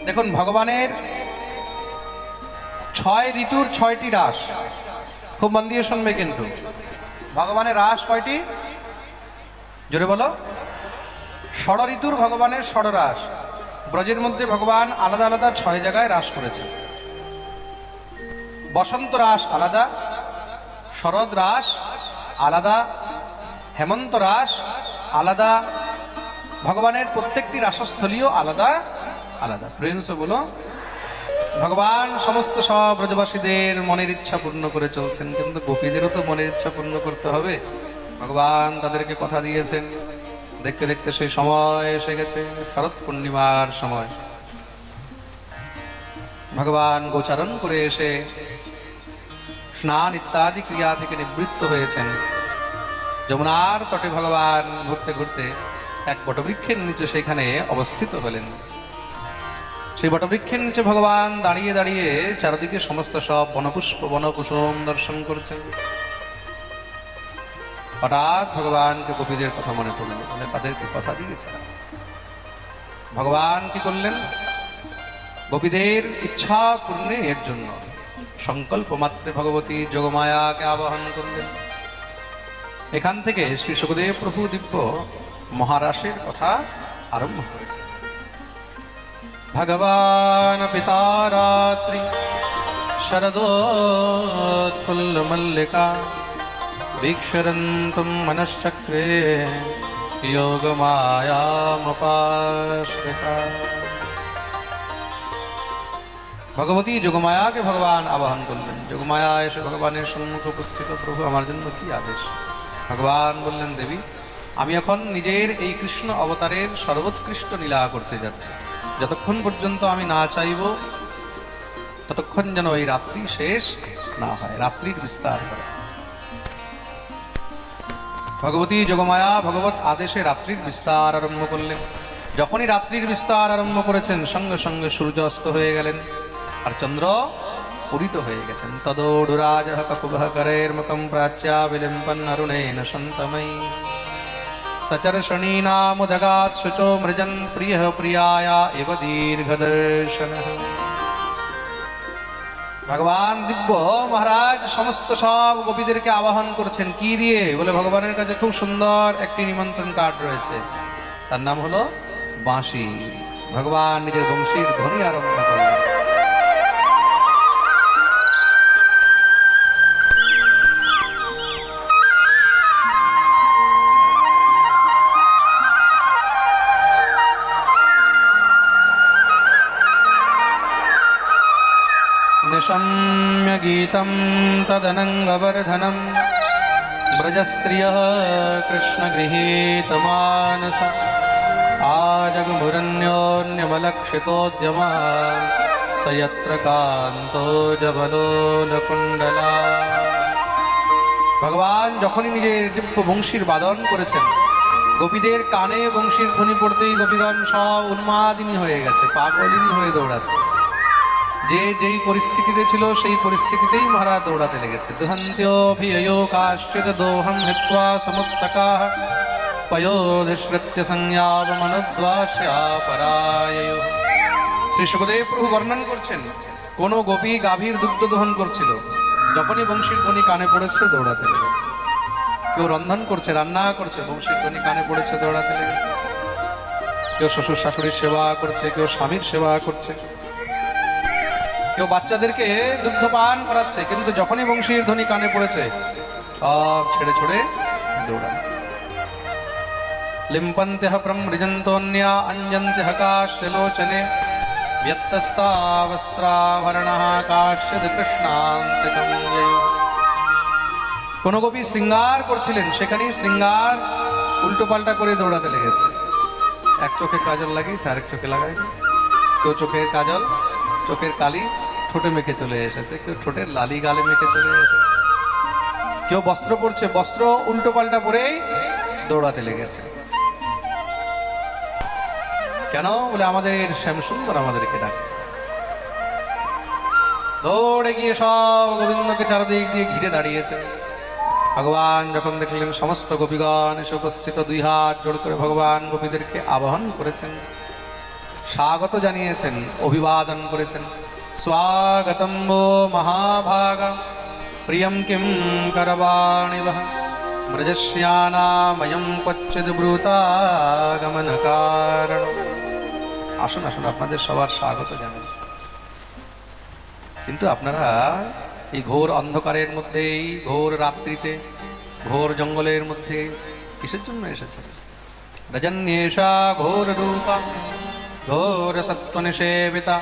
দেখুন ভগবানের 6 ঋতুর 6টি রাস, খুব মন দিয়ে শুনবে কিন্তু। ভগবানের রাস কয়টি? জোরে বলো। 6 ঋতুর ভগবানের 6 রাস। ব্রজের মধ্যে ভগবান আলাদা আলাদা 6 জায়গায় রাস করেছেন। বসন্ত রাস আলাদা, শরৎ রাস আলাদা, হেমন্ত রাস আলাদা, ভগবানের প্রত্যেকটি রাসস্থলীও আলাদা আলাদা। প্রিন্স বলো, ভগবান সমস্ত সব ব্রজবাসীদের মনের ইচ্ছা পূর্ণ করে চলছেন, কিন্তু গোপীদেরও তো মনের ইচ্ছা পূর্ণ করতে হবে। ভগবান তাদেরকে কথা দিয়েছেন। দেখতে দেখতে সেই সময় এসে গেছে, শরৎ পূর্ণিমার সময়। ভগবান গোচারণ করে এসে স্নান ইত্যাদি ক্রিয়া থেকে নিবৃত্ত হয়েছেন। যমুনার তটে ভগবান ঘুরতে ঘুরতে এক বটবৃক্ষের নিচে সেখানে অবস্থিত হলেন। সেই বটবৃক্ষের নিচে ভগবান দাঁড়িয়ে দাঁড়িয়ে চারিদিকে সমস্ত সব বনপুষ্প বনকুসুম দর্শন করছেন। হঠাৎ ভগবানকে গোপীদের কথা মনে পড়ল, মানে তাদেরকে কথা দিয়েছিলেন। ভগবান কি করলেন? গোপীদের ইচ্ছা পূর্ণের জন্য সংকল্প মাত্রে ভগবতী যোগমায়াকে আবাহন করলেন। এখান থেকে শ্রী সুখদেব প্রভু দিব্য মহারাসের কথা আরম্ভ করেছেন। ভগবান পিতা রাত্রি শরদোৎফুল্ল মল্লিকা দীক্ষরন্তম মনশ্চক্রে যোগমায়ামুপাশ্রিতা। ভগবতী যোগমায়াকে ভগবান আবাহন করলেন। যোগমায়া এসে ভগবানের সম্মুখে উপস্থিত। প্রভু, আমার জন্য কি আদেশ? ভগবান বললেন, দেবী, আমি এখন নিজের এই কৃষ্ণ অবতারের সর্বোৎকৃষ্ট লীলা করতে যাচ্ছি। যতক্ষণ পর্যন্ত আমি না চাইব ততক্ষণ যেন এই রাত্রি শেষ না হয়, রাত্রির বিস্তার করে। ভগবতী যোগমায়া ভগবত আদেশে রাত্রির বিস্তার আরম্ভ করলেন। যখনই রাত্রির বিস্তার আরম্ভ করেছেন, সঙ্গে সঙ্গে সূর্য অস্ত হয়ে গেলেন আর চন্দ্র উদিত হয়ে গেছেন। তদোডুরাজ ককুবহ করের মুখম প্রাচ্যা বিলিম্পন অরুণেন সন্তময়ী সচর্ষণীনামুদগাৎ শুচো মৃজন প্রিয় প্রিয়ায়া এব দীর্ঘদর্শন। ভগবান দিব্য মহারাজ সমস্ত সব গোপীদেরকে আবাহন করছেন। কি দিয়ে? বলে ভগবানের কাছে খুব সুন্দর একটি নিমন্ত্রণ কার্ড রয়েছে, তার নাম হলো বাঁশি। ভগবান নিজের বংশীর ধ্বনি আরম্ভ করলেন। निशम्य गीतं तदनङ्गवर्धनं ब्रजस्त्रियः कृष्णगृहीतमानस आजगमुरन्योन्यमलक्षितोद्यमः स यत्र कान्तो जबलोलकुण्डला। ভগবান যখনই নিজের দিব্য বংশীর বাদন করেছেন, গোপীদের কানে বংশীর ধ্বনি পড়তেই গোপীগণ সব উন্মাদিনী হয়ে গেছে, পাগলিনী হয়ে দৌড়াচ্ছে। যে যেই পরিস্থিতিতে ছিল সেই পরিস্থিতিতেই মহারাজ দৌড়াতে লেগেছে। দুহন্ত্যোভিয়ো কাশ্চিদ দোহম হিত্বা সমুৎসকাঃ পয়োধিশ্রিত্য সংজ্ঞাবমনুদ্বাস্যা পরায়য়ো। শ্রী সুখদেব প্রভু বর্ণন করছেন, কোন গোপী গাভীর দুগ্ধ দহন করছিল, যখনই বংশীর ধ্বনি কানে পড়েছে দৌড়াতে লেগেছে। কেউ রন্ধন করছে, রান্না করছে, বংশীর ধ্বনি কানে পড়েছে দৌড়াতে লেগেছে। কেউ শ্বশুর শাশুড়ির সেবা করছে, কেউ স্বামীর সেবা করছে, কেউ বাচ্চাদেরকে দুগ্ধ পান করাচ্ছে, কিন্তু যখনই বংশীর ধ্বনি কানে পড়েছে সব ছেড়ে ছড়ে দৌড়াচ্ছে। লিম্পন্ত্যঃ প্রমৃজন্তোন্যা অঞ্জন্ত্যঃ কাশ্যলোচনে ব্যত্যস্তাবস্ত্রাভরণঃ কাশ্যদ কৃষ্ণান্তিকং জয়। কোন গোপী শৃঙ্গার করছিলেন, সেখানেই শৃঙ্গার উল্টো পাল্টা করে দৌড়াতে লেগেছে। এক চোখে কাজল লাগিয়েছে, আরেক চোখে লাগায়নি। কেউ চোখের কাজল, চোখের কালি ঠোঁটে মেখে চলে এসেছে, কেউ ঠোঁটের লালি গালে মেখে চলে এসেছে। কেউ বস্ত্র পরছে, বস্ত্র উল্টো পাল্টা পরেই দৌড়াতে লেগেছে। কেন? বলে আমাদের শ্যামসুন্দর আমাদেরকে ডাকছে। দৌড়ে গিয়ে সব গোবিন্দকে চারদিক দিয়ে ঘিরে দাঁড়িয়েছে। ভগবান যখন দেখলেন সমস্ত গোপীগণ এসে উপস্থিত, দুই হাত জোড় করে ভগবান গোপীদেরকে আবাহন করেছেন। স্বাগত জানিয়েছেন, অভিবাদন করেছেন। স্বাগতম ও মহাভাগা প্রিয়ম কিম করবাণি বহ ব্রজস্যানাময়ম ক্বচিদ ব্রূতাগমন কারণ। আসুন আসুন, আপনাদের সবার স্বাগত জানাই। কিন্তু আপনারা এই ঘোর অন্ধকারের মধ্যে, এই ঘোর রাত্রিতে, ঘোর জঙ্গলের মধ্যে কিসের জন্য এসেছেন? রজন্যেষা ঘোর রূপা ঘোর সত্ত্বনিষেবিতা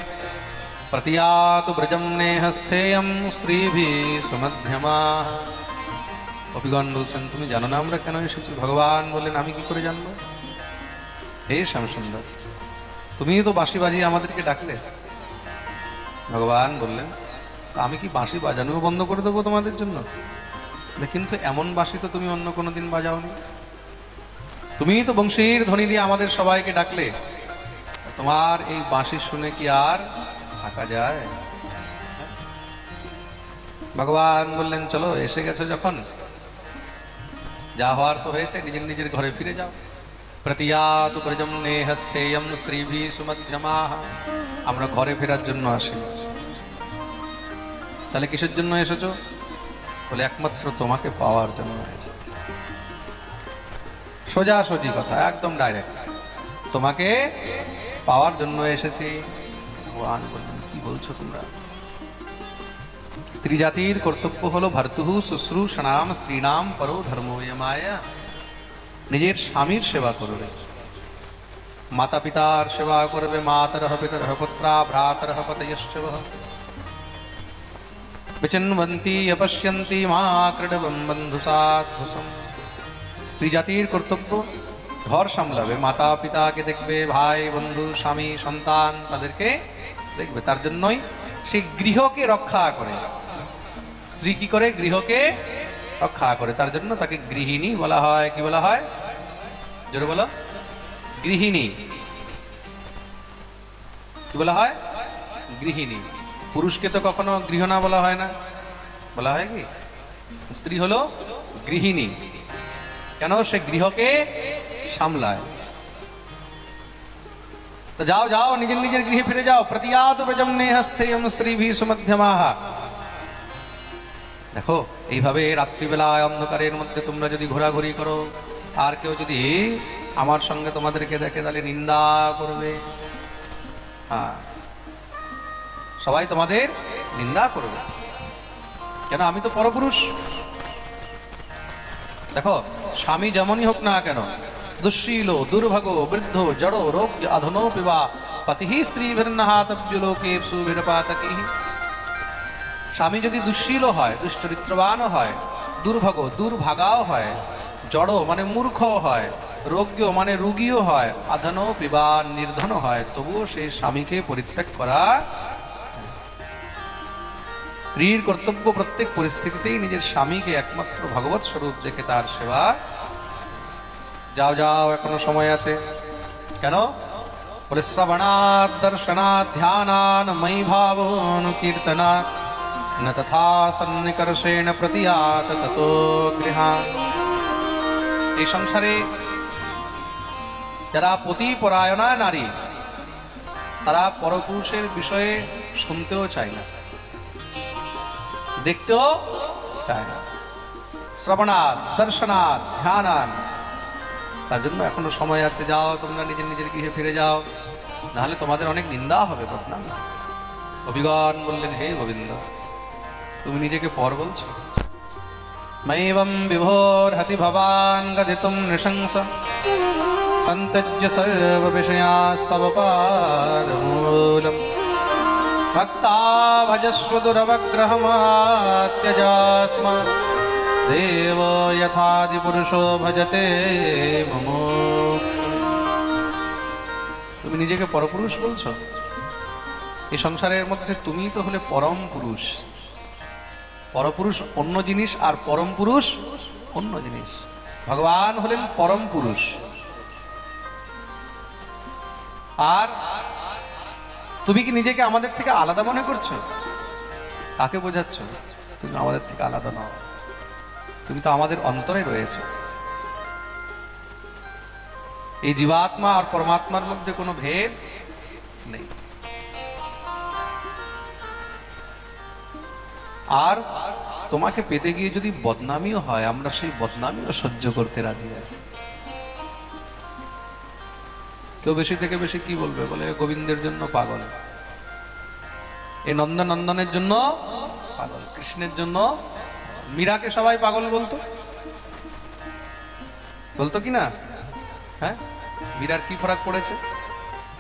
প্রতিয়াতু ব্রজম নেহস্থেয়ম স্ত্রীভি সুমধ্যমা। কবিগণ বলছেন, তুমি জানো না আমরা কেন এসেছি? ভগবান বললেন, আমি কি করে জানবো? হে শ্যামসুন্দর, তুমি তো বাঁশি বাজিয়ে আমাদেরকে ডাকলে। ভগবান বললেন, আমি কি বাঁশি বাজানো বন্ধ করে দেবো তোমাদের জন্য? কিন্তু এমন বাঁশি তো তুমি অন্য কোনোদিন বাজাওনি। তুমি তো বংশীর ধ্বনি দিয়ে আমাদের সবাইকে ডাকলে। তোমার এই বাঁশি শুনে কি আর থাকা যায়? ভগবান বললেন, চলো, এসে গেছে যখন, যা হওয়ার তো হয়েছে, নিজের নিজের ঘরে ফিরে যাও। প্রতিয়াতু ব্রজম নেহস্থেয়ম স্ত্রীভি সুমধ্যমাঃ। আমরা ঘরে ফেরার জন্য আসি। তাহলে কিসের জন্য এসেছো? বলে, একমাত্র তোমাকে পাওয়ার জন্য এসেছি। সোজাসুজি কথা, একদম ডাইরেক্ট, তোমাকে পাওয়ার জন্য এসেছি। ভগবান বললেন, কি বলছো তোমরা? স্ত্রী জাতির কর্তব্য হলো ভর্তুহু শুশ্রূষণাম স্ত্রীণাম পরো ধর্মোয়মায়া। নিজের স্বামীর সেবা করবে, মাতা পিতার সেবা করবে। মাতরঃ পিতরঃ পুত্রা ভ্রাতরঃ পতয়শ্চ বিচিন্বন্তি অপশ্যন্তি মা ক্রীডবম বন্ধু সাধুসম। স্ত্রী জাতির কর্তব্য ঘর সামলাবে, মাতা পিতাকে দেখবে, ভাই বন্ধু স্বামী সন্তান তাদেরকে দেখবে। তার জন্যই সে গৃহকে রক্ষা করে। স্ত্রী কি করে? গৃহকে রক্ষা করে। তার জন্য তাকে গৃহিণী বলা হয়। কি বলা হয়? জোরে বলো, গৃহিণী। কি বলা হয়? গৃহিণী। পুরুষকে তো কখনো গৃহণা বলা হয় না, বলা হয় কি? স্ত্রী হলো গৃহিণী। কেন? সে গৃহকে সামলায়। তো যাও যাও, নিজের নিজের গৃহে ফিরে যাও। প্রতিয়াতু ব্রজম নেহস্থেয়ম স্ত্রীভি সুমধ্যমাঃ। দেখো, এইভাবে রাত্রিবেলায় অন্ধকারের মধ্যে তোমরা যদি ঘোরাঘুরি করো, আর কেউ যদি আমার সঙ্গে তোমাদেরকে দেখে, তাহলে নিন্দা করবে। হ্যাঁ, সবাই তোমাদের নিন্দা করবে। কেন? আমি তো পরপুরুষ। দেখো, স্বামী যেমনই হোক না কেন, দুঃশীল দুর্ভাগ বৃদ্ধ জড় রোগ অধনো পিবা পতি স্ত্রীভির্নহাতব্য লোকেষু বিরপাতকিঃ। স্বামী যদি দুঃশীল হয়, দুশ্চরিত্রবান হয়, দুর্ভাগ দুর্ভাগাও হয়, জড় মানে মূর্খ হয়, রোগ্য মানে রোগীও হয়, অধনো পিবা নির্ধন হয়, তবুও সেই স্বামীকে পরিত্যাগ করা। স্ত্রীর কর্তব্য প্রত্যেক পরিস্থিতিতেই নিজের স্বামীকে একমাত্র ভগবৎ স্বরূপ দেখে তার সেবা। যাও যাও, এখনো সময় আছে। কেন? বলে, শ্রবণাৎ দর্শনাৎ ধ্যানান ময়ি ভাবনুকীর্তনাৎ ন তথা সন্নিকর্ষেণ প্রতিয়াত ততো গৃহাৎ। এই সংসারে যারা পতিপরায়ণা নারী, তারা পরপুরুষের বিষয়ে শুনতেও চায় না, দেখতেও চায় না। শ্রবণাৎ দর্শনাৎ ধ্যানান। তার জন্য এখনো সময় আছে। যাও, তোমরা নিজের নিজের গৃহে ফিরে যাও, নাহলে তোমাদের অনেক নিন্দা হবে, বদনাম। কবিগণ বললেন, হে গোবিন্দ, তুমি নিজেকে পর বলছো? মৈবং বিভোর হতি ভবান গদিতুম নৃশংস সন্তজ্য সর্ব বিষয়াস্তব পাদমূলম ভক্তা ভজস্ব দুরবগ্রহমাত্যজাস্মাৎ দেব যথাদি পুরুষো ভজতে মুমুক্ষু। তুমি নিজেকে পরপুরুষ বলছো? এই সংসারের মধ্যে তুমি তো হলে পরম পুরুষ। পরপুরুষ অন্য জিনিস, আর পরম পুরুষ অন্য জিনিস। ভগবান হলেন পরম পুরুষ। আর তুমি কি নিজেকে আমাদের থেকে আলাদা মনে করছো? কাকে বোঝাচ্ছ? তুমি আমাদের থেকে আলাদা নও, তুমি তো আমাদের অন্তরে রয়েছে। এই জীবাত্মা আর পরমাত্মার মধ্যে কোনো ভেদ নেই। আর তোমাকে পেতে গিয়ে যদি বদনামিও হয়, আমরা সেই বদনামিও সহ্য করতে রাজি আছি। কেউ বেশি থেকে বেশি কি বলবে, বলে গোবিন্দের জন্য পাগল, এই নন্দনন্দনের জন্য পাগল, কৃষ্ণের জন্য। মীরাকে সবাই পাগল বলতো, বলতো কি না? হ্যাঁ, মীরার কি ফরক পড়েছে,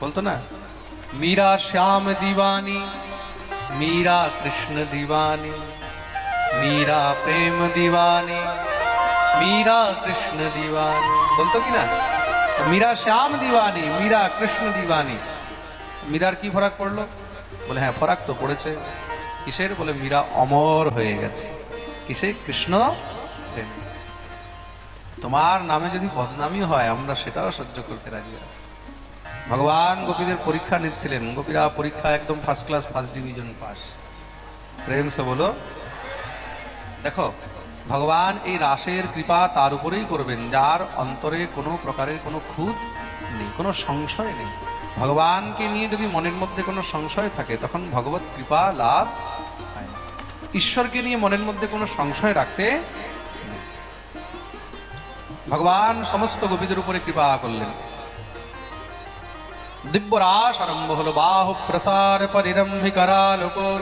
বলতো না? মীরা শ্যাম দিবানী, মীরা কৃষ্ণ দিবানী, মীরা প্রেম দিবানী, মীরা কৃষ্ণ দিবানী, বলতো কি না? মীরা শ্যাম দিবানী, মীরা কৃষ্ণ দিবানী। মীরার কি ফরক পড়লো? বলে হ্যাঁ ফরক তো পড়েছে। কিসের? বলে মীরা অমর হয়ে গেছে। কিসে? কৃষ্ণ প্রেম। তোমার নামে যদি বদনামি হয়, আমরা সেটাও সহ্য করতে রাজি আছি। ভগবান গোপীদের পরীক্ষা নিচ্ছিলেন, গোপীরা পরীক্ষা একদম first class, first division pass. প্রেম সে বলো। দেখো, ভগবান এই রাসের কৃপা তার উপরেই করবেন যার অন্তরে কোনো প্রকারের কোনো খুঁত নেই, কোনো সংশয় নেই। ভগবানকে নিয়ে যদি মনের মধ্যে কোনো সংশয় থাকে, তখন ভগবত কৃপা লাভ হয় না। ঈশ্বরকে নিয়ে মনের মধ্যে কোনো সংশয় রাখতে নেই। ভগবান সমস্ত গোপীদের উপরে কৃপা করলেন। দিব্য রাস আরম্ভ হলো। বাহু প্রসার পরিরম্ভিকরালোকর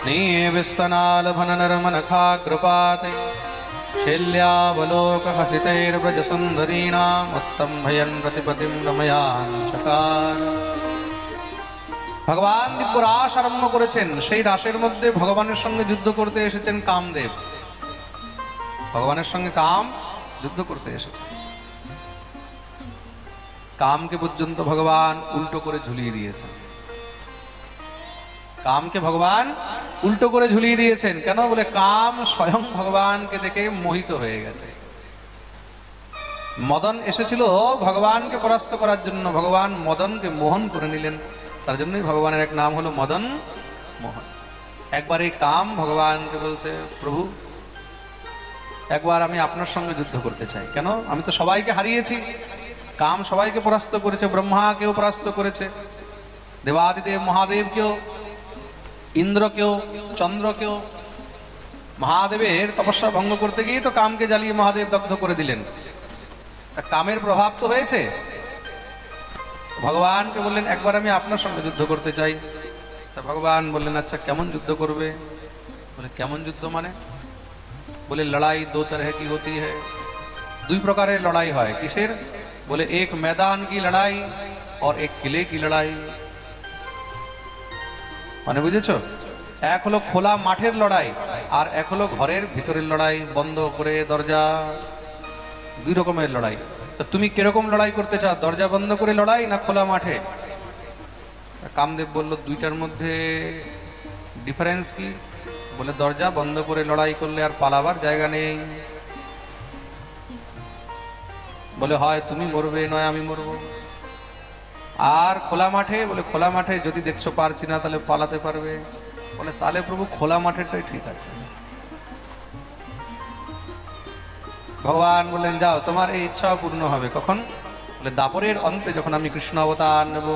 নিবিস্তনাল ভননরমনখাগ্রপাতে শৈল্যাবলোক হসিতৈর্ব্রজ সুন্দরীণাম উত্তম্ভয়ন প্রতিপতিম রময়ান চকার। ভগবান দিব্য রাস আরম্ভ করেছেন। সেই রাসের মধ্যে ভগবানের সঙ্গে যুদ্ধ করতে এসেছেন কামদেব। ভগবানের সঙ্গে কাম যুদ্ধ করতে এসেছেন। কামকে পর্যন্ত ভগবান উল্টো করে ঝুলিয়ে দিয়েছেন। কামকে ভগবান উল্টো করে ঝুলিয়ে দিয়েছেন। কেন? বলে কাম স্বয়ং ভগবানকে দেখে মোহিত হয়ে গেছে। মদন এসেছিল ভগবানকে পরাস্ত করার জন্য, ভগবান মদনকে মোহন করে নিলেন। তার জন্যই ভগবানের এক নাম হলো মদন মোহন। একবার এই কাম ভগবানকে বলছে, প্রভু একবার আমি আপনার সঙ্গে যুদ্ধ করতে চাই। কেন? আমি তো সবাইকে হারিয়েছি। কাম সবাইকে পরাস্ত করেছে, ব্রহ্মাকেও পরাস্ত করেছে, দেবাদিদেব মহাদেবকেও, ইন্দ্রকেও, চন্দ্রকেও। মহাদেবের তপস্যা ভঙ্গ করতে গিয়ে তো কামকে জ্বালিয়ে মহাদেব দগ্ধ করে দিলেন। কামের প্রভাব তো হয়েছে। ভগবানকে বললেন একবার আমি আপনার সঙ্গে যুদ্ধ করতে চাই। তা ভগবান বললেন আচ্ছা কেমন যুদ্ধ করবে? বলে কেমন যুদ্ধ মানে? বলে লড়াই দো তরহ কি হতি হ্যায়, দুই প্রকারের লড়াই হয়। কিসের? বলে এক मैदान की लड़ाई और एक किले की लड़ाई। মানে বুঝেছো? এক হলো খোলা মাঠের লড়াই, আর এক হলো ঘরের ভিতরের লড়াই, বন্ধ করে দরজা। দুই রকমের লড়াই। তো তুমি কিরকম লড়াই করতে চাও? দরজা বন্ধ করে লড়াই না খোলা মাঠে? কামদেব বলল দুইটার মধ্যে ডিফারেন্স কি? বলে দরজা বন্ধ করে লড়াই করলে আর পালাবার জায়গা নেই। বলে হয় তুমি মরবে নয় আমি মরবো। আর খোলা মাঠে? বলে খোলা মাঠে যদি দেখছো পারছি না তাহলে পালাতে পারবে। বলে তাহলে প্রভু খোলা মাঠেরটাই ঠিক আছে। ভগবান বললেন যাও তোমার এই ইচ্ছা পূর্ণ হবে। কখন? বলে দাপরের অন্তে যখন আমি কৃষ্ণ অবতার নেব,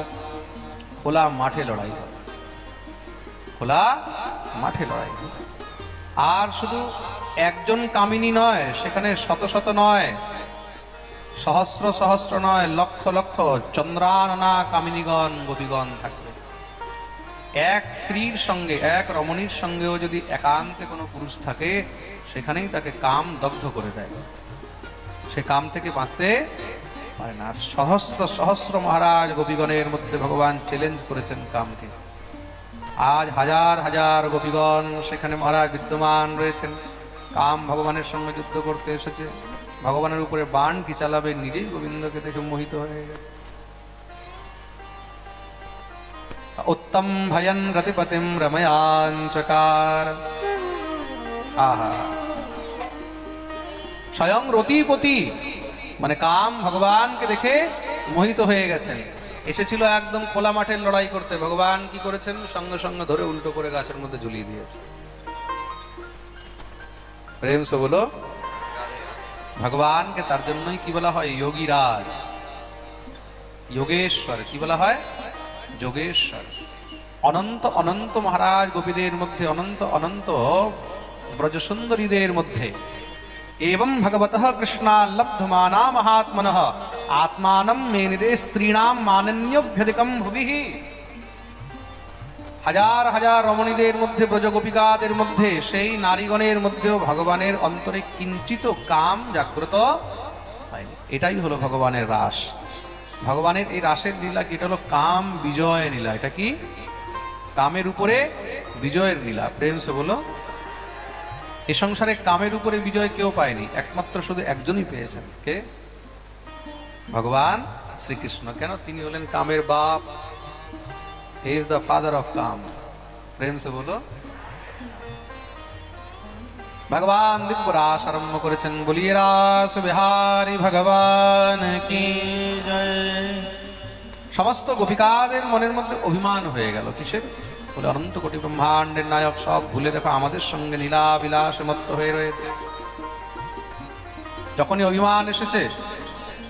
খোলা মাঠে লড়াই হবে। খোলা মাঠে লড়াই হবে। আর শুধু একজন কামিনী নয়, সেখানে শত শত নয়, সহস্র সহস্র নয়, লক্ষ লক্ষ চন্দ্রাননা কামিনীগণ গোপীগণ থাকবে। এক স্ত্রীর সঙ্গে, এক রমণীর সঙ্গেও যদি একান্তে কোনো পুরুষ থাকে, সেখানেই তাকে কাম দগ্ধ করে দেয়। সে কাম থেকে বাঁচতে পারে না। আর সহস্র সহস্র মহারাজ গোপীগণের মধ্যে ভগবান চ্যালেঞ্জ করেছেন কামকে। আজ হাজার হাজার গোপীগণ সেখানে মহারাজ বিদ্যমান রয়েছেন। কাম ভগবানের সঙ্গে যুদ্ধ করতে এসেছে। ভগবানের উপরে বাণ কি চালাবে, নিজেই গোবিন্দকে দেখে মোহিত হয়ে গেছে। উত্তম ভয়ন রতিপতিম রময়াঞ্চকার। আহা, স্বয়ং রতিপতি মানে কাম ভগবানকে দেখে মোহিত হয়ে গেছেন। এসেছিল একদম খোলা মাঠের লড়াই করতে। ভগবান কি করেছেন? সঙ্গে সঙ্গে ধরে উল্টো করে গাছের মধ্যে ঝুলিয়ে দিয়েছে। প্রেম সে বলো। ভগবানকে তার জন্যই কি বলা হয়? যোগীরাজ, যোগেশ্বর। কি বলা হয়? যোগেশ্বর, অনন্ত অনন্ত মহারাজ গোপীদের মধ্যে, অনন্ত অনন্ত ব্রজসুন্দরীদের মধ্যে। एवं भगवतः कृष्णाल्लब्धमाना महात्मनः आत्मानं मेनिरे स्त्रीणां मानन्योभ्यधिकं भुविः। হাজার হাজার রমণীদের মধ্যে, ব্রজগোপিকাদের মধ্যে, সেই নারীগণের মধ্যেও ভগবানের অন্তরে কিঞ্চিত কাম জাগ্রত হয়নি। এটাই হলো ভগবানের রাস। ভগবানের এই রাসের লীলা কি? এটা হলো কাম বিজয় লীলা। এটা কি? কামের উপরে বিজয়ের লীলা। প্রেম সে বলো। এই সংসারে কামের উপরে বিজয় কেউ পায়নি, একমাত্র শুধু একজনই পেয়েছেন। কে? ভগবান শ্রীকৃষ্ণ। কেন? তিনি হলেন কামের বাপ। He is the father of Kama. প্রেম সে বলো। ভগবান দিব্য রাস আরম্ভ করেছেন। বলিয়ে রাস বিহারী ভগবান কি জয়। সমস্ত গোপিকাদের মনের মধ্যে অভিমান হয়ে গেল। কিসের? বলে অনন্ত কোটি ব্রহ্মাণ্ডের নায়ক সব ভুলে দেখো আমাদের সঙ্গে লীলা বিলাসে মত্ত হয়ে রয়েছে। যখনই অভিমান এসেছে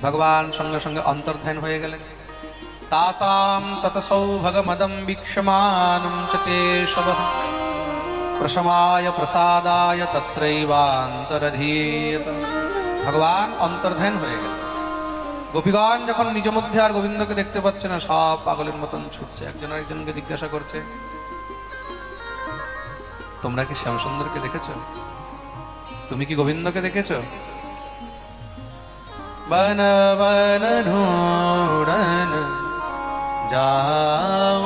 ভগবান সঙ্গে সঙ্গে অন্তর্ধান হয়ে গেলেন। তাসাম ততসৌ ভগমদম বীক্ষমানম চ কেশবঃ প্রশমায় প্রসাদায় তত্রৈবান্তরধীয়ত। ভগবান অন্তর্ধান হয়ে গেল। গোপীগণ যখন নিজ মধ্যে আর গোবিন্দকে দেখতে পাচ্ছে না, সব পাগলের মতন ছুটছে, একজন আরেকজনকে জিজ্ঞাসা করছে, তোমরা কি শ্যামসুন্দরকে দেখেছো? তুমি কি গোবিন্দকে দেখেছো? বন বন ঢূঢ়ন যাও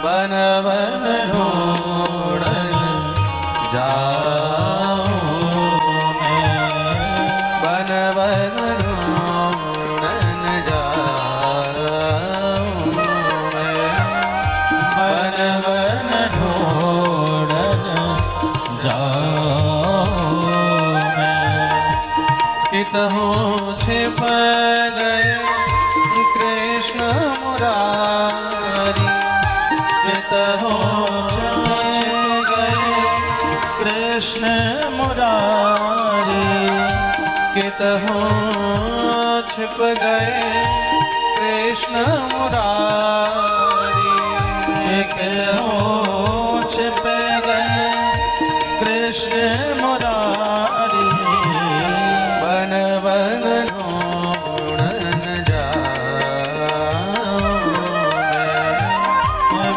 বন বন ঢূঢ়ন যাও বন বন ঢূঢ়ন যাও বন বন ঢূঢ়ন যাও कितहु छिप गए कृष्ण मुरारी। कितहु छिप गए कृष्ण मुरारी। कितहु छिप गए कृष्ण मुरारी। कितहु छिप गए कृष्ण मुरारी। बन बन ढूंढन जाऊं मैं,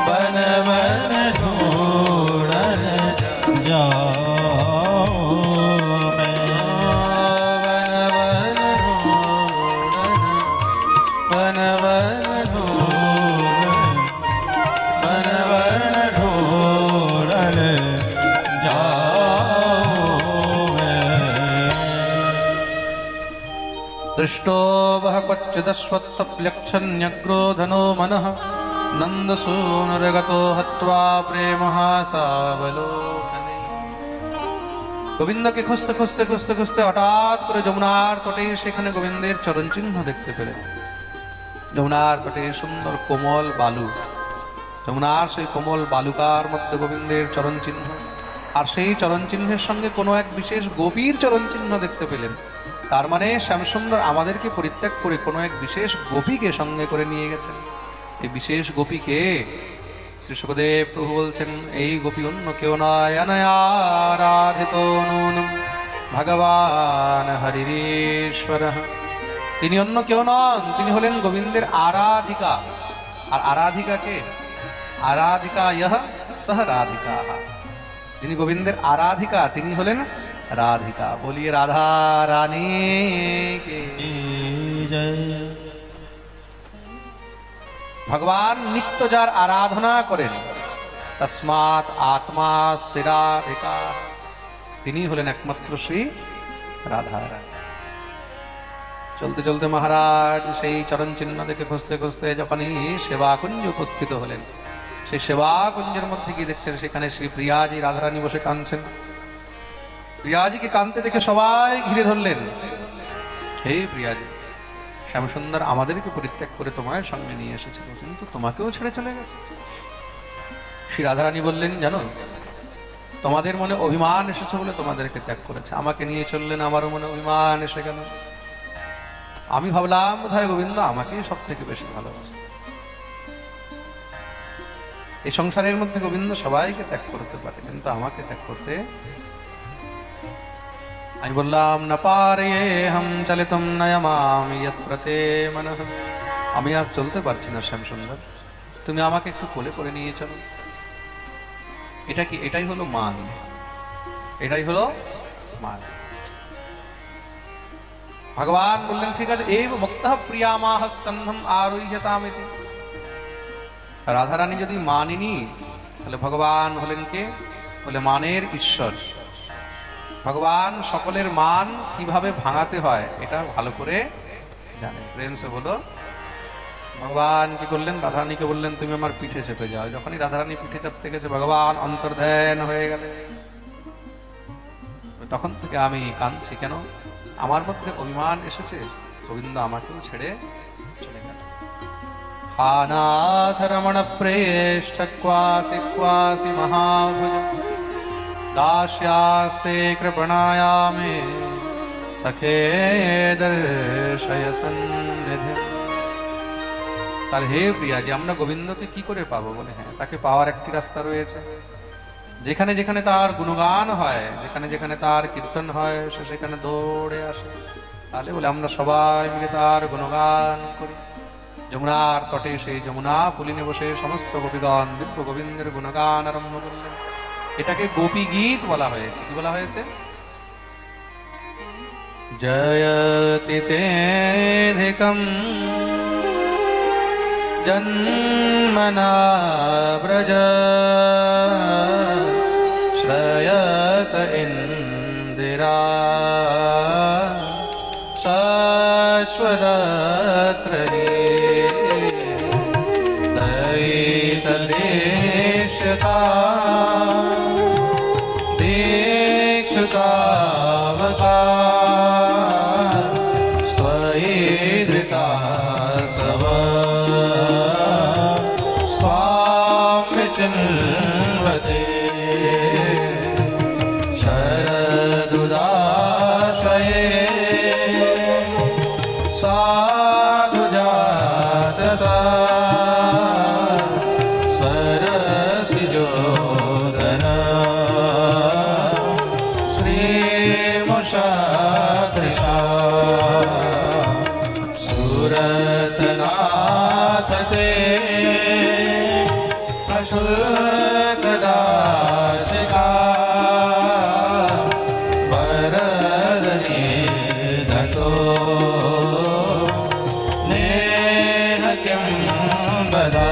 बन बन ढूंढन जाऊं मैं, बन बन ढूंढन बन बन ढूंढन जाऊं मैं। दृष्टो वह क्वचिदश्वत्थप्लक्षण्यग्रोधनो मनः नन्दसूनुरगतो हत्वा प्रेमहासावलोकने। গোবিন্দকে খুঁজতে খুঁজতে খুঁজতে খুঁজতে হঠাৎ করে যমুনার তটে সেখানে গোবিন্দের চরণ চিহ্ন দেখতে পেলেন। যমুনার তটে সুন্দর কোমল বালু, যমুনার সেই কোমল বালুকার মধ্যে গোবিন্দের চরণ চিহ্ন, আর সেই চরণ চিহ্নের সঙ্গে কোনো এক বিশেষ গোপীর চরণ চিহ্ন দেখতে পেলেন। তার মানে শ্যামসুন্দর আমাদেরকে পরিত্যাগ করে কোনো এক বিশেষ গোপীকে সঙ্গে করে নিয়ে গেছেন। এই বিশেষ গোপীকে শ্রী সুখদেব প্রভু বলছেন, এই গোপী অন্য কেউ নয়, অনয়ারাধিত নূনম ভগবান হরিরেশ্বরঃ। তিনি অন্য কেউ নন, তিনি হলেন গোবিন্দের আরাধিকা। আর আরাধিকা কে? আরাধিকা ইহ সহ রাধিকা। তিনি গোবিন্দের আরাধিকা, তিনি হলেন রাধিকা। বলিয়ে রাধা রানী কে জয়। ভগবান নিত্য যার আরাধনা করেন, তস্মাৎ আত্মা স্থিরাধিকা, তিনি হলেন একমাত্র শ্রী রাধা রানী। চলতে চলতে মহারাজ সেই চরণ চিহ্ন দেখে খুঁজতে খুঁজতে যখনই সেবাকুঞ্জ উপস্থিত হলেন, সেই সেবাকুঞ্জের মধ্যে গিয়ে দেখছেন সেখানে শ্রী প্রিয়াজি রাধারানী বসে কাঁদছেন। প্রিয়াজিকে কাঁদতে দেখে সবাই ঘিরে ধরলেন। হে প্রিয়াজি, শ্যামসুন্দর আমাদেরকে পরিত্যাগ করে তোমার সঙ্গে নিয়ে এসেছিল, কিন্তু তোমাকেও ছেড়ে চলে গেছে। শ্রী রাধারানী বললেন, জানো, তোমাদের মনে অভিমান এসেছে বলে তোমাদেরকে ত্যাগ করেছে, আমাকে নিয়ে চললেন, আমারও মনে অভিমান এসে গেল। আমি ভাবলাম বোধহয় গোবিন্দ আমাকেই সব থেকে বেশি ভালোবাসে। এই সংসারের মধ্যে গোবিন্দ সবাইকে ত্যাগ করতে পারে, কিন্তু আমাকে ত্যাগ করতে। আমি বললাম না পারে হাম চলিতুম নয়মামি ইয়ৎ প্রতে মনঃ, আমি আর চলতে পারছি না শ্যাম সুন্দর, তুমি আমাকে একটু কোলে করে নিয়ে চলো। এটা কি? এটাই হলো মান, এটাই হলো মান। ভগবান বললেন ঠিক আছে, এই মুক্তঃ প্রিয়ামাহ স্কন্ধম আরুহ্যতামিতি। রাধারানী যদি মানিনি, তাহলে ভগবান হলেন কে? বলে মানের ঈশ্বর। ভগবান সকলের মান কিভাবে ভাঙাতে হয় এটা ভালো করে জানেন। প্রেম সে বলো। ভগবান কি করলেন? রাধারানীকে বললেন তুমি আমার পিঠে চেপে যাও। যখনই রাধারানী পিঠে চাপতে গেছে ভগবান অন্তর্ধান হয়ে গেলেন। তখন থেকে আমি কাঁদছি, কেন? আমার মধ্যে অভিমান এসেছে, গোবিন্দ আমাকেও ছেড়ে চলে গেল। হানাথ রমণ প্রেষ্ঠ ক্বাসি ক্বাসি মহাভুজ দাস্যাস্তে কৃপণায়ামে সখে দর্শয় সন্নিধি। তার হে প্রিয়া, যে আমরা গোবিন্দকে কি করে পাবো? বলে হ্যাঁ, তাকে পাওয়ার একটি রাস্তা রয়েছে। যেখানে যেখানে তার গুণগান হয়, যেখানে যেখানে তার কীর্তন হয়, সে সেখানে দৌড়ে আসে। তাহলে বলে আমরা সবাই মিলে তার গুণগান করি। যমুনার তটে সেই যমুনা পুলিনে বসে সমস্ত গোপীগণ দিব্য গোবিন্দের গুণগান আরম্ভ করলেন। এটাকে গোপী গীত বলা হয়েছে। কি বলা হয়েছে? জয়তি তেধিকম জন্মনা ব্রজ শ্রয়ত ইন্দিরা শাশ্বতত্রী দয়িত দেশতা দীক্ষিতাবতা स्वयेधृता सव स्वाम्य चिन्वते शरदुदाशये साधुजातसा सरसिजोदन श्रीमुषादृशा सुरतनाथ ते अशुल्कदाशिका वरदने धतो नेह किं बदा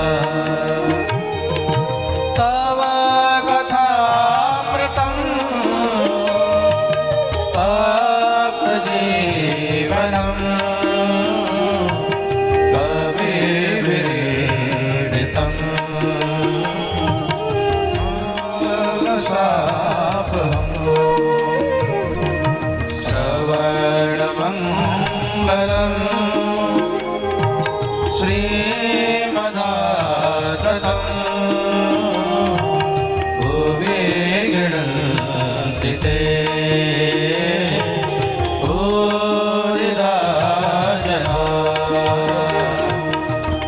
तव कथामृतं तप्तजीवनम् श्रवणमङ्गलम् श्रीमदाततं भुवि गृह्णन्ति ते भूरिदा जना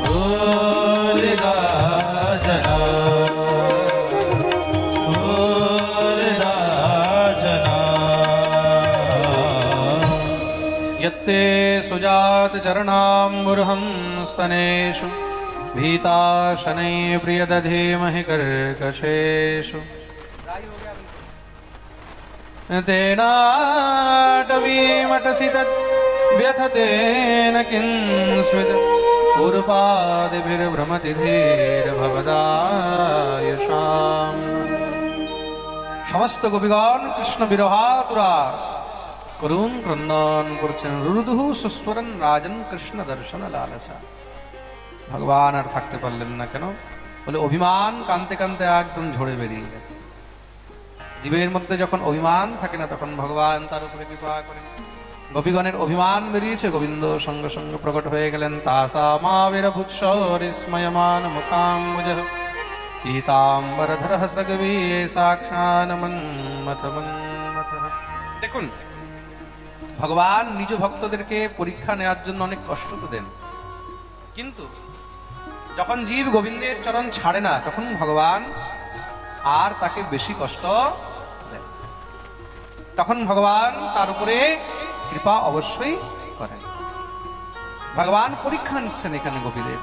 भूरिदा जना भूरिदा जना। यत्ते सुजात चरणाम्बुर्हं स्तनेषु भीताशनै प्रियदधीमहि कर्कशेषु तेनाटवीमटसि तत् व्यथतेन किंस्वित् पूर्वपादिभिर्भ्रमति धीर्भवदायुषाम्। समस्त गोपीगण कृष्ण बिरहातुरा করুণ ক্রন্দন করছেন। রুরুদুহু সুস্বরন রাজন কৃষ্ণ দর্শন লালসা। ভগবান আর থাকতে পারলেন না। কেন? বলে অভিমান কানতে কানতে একদম ঝরে বেরিয়ে গেছে। জীবের মধ্যে যখন অভিমান থাকে না, তখন ভগবান তার উপরে কৃপা করেন। গোপীগণের অভিমান বেরিয়েছে, গোবিন্দ সঙ্গে সঙ্গে প্রকট হয়ে গেলেন। তাসামাবিরভূৎসরিস্ময়মান মুখাম্বুজঃ পীতাম্বরধরঃ স্রগবীয়ে সাক্ষান্মন্মথ মন্মথঃ। দেখুন ভগবান নিজ ভক্তদেরকে পরীক্ষা নেওয়ার জন্য অনেক কষ্ট তো দেন, কিন্তু যখন জীব গোবিন্দের চরণ ছাড়ে না তখন ভগবান আর তাকে বেশি কষ্ট দেন। তখন ভগবান তার উপরে কৃপা অবশ্যই করেন। ভগবান পরীক্ষা নিচ্ছেন এখানে গোপীদের।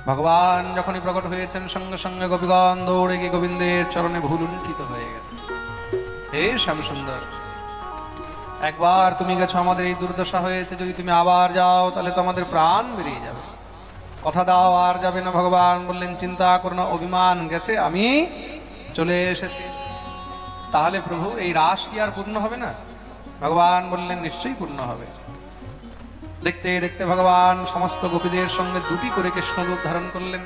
ভগবান যখনই প্রকট হয়েছেন সঙ্গে সঙ্গে গোপীগণ দৌড়ে গিয়ে গোবিন্দের চরণে ভুলুণ্ঠিত হয়ে গেছে। হে শ্যামসুন্দর, একবার তুমি গেছো, আমাদের এই দুর্দশা হয়েছে, যদি তুমি আবার যাও তাহলে তো আমাদের প্রাণ বেরিয়ে যাবে, কথা দাও আর যাবে না। ভগবান বললেন চিন্তা করো না, অভিমান গেছে, আমি চলে এসেছি। তাহলে প্রভু এই রাস কি আর পূর্ণ হবে না? ভগবান বললেন নিশ্চয়ই পূর্ণ হবে। দেখতে দেখতে ভগবান সমস্ত গোপীদের সঙ্গে দুটি করে কৃষ্ণ রূপ ধারণ করলেন।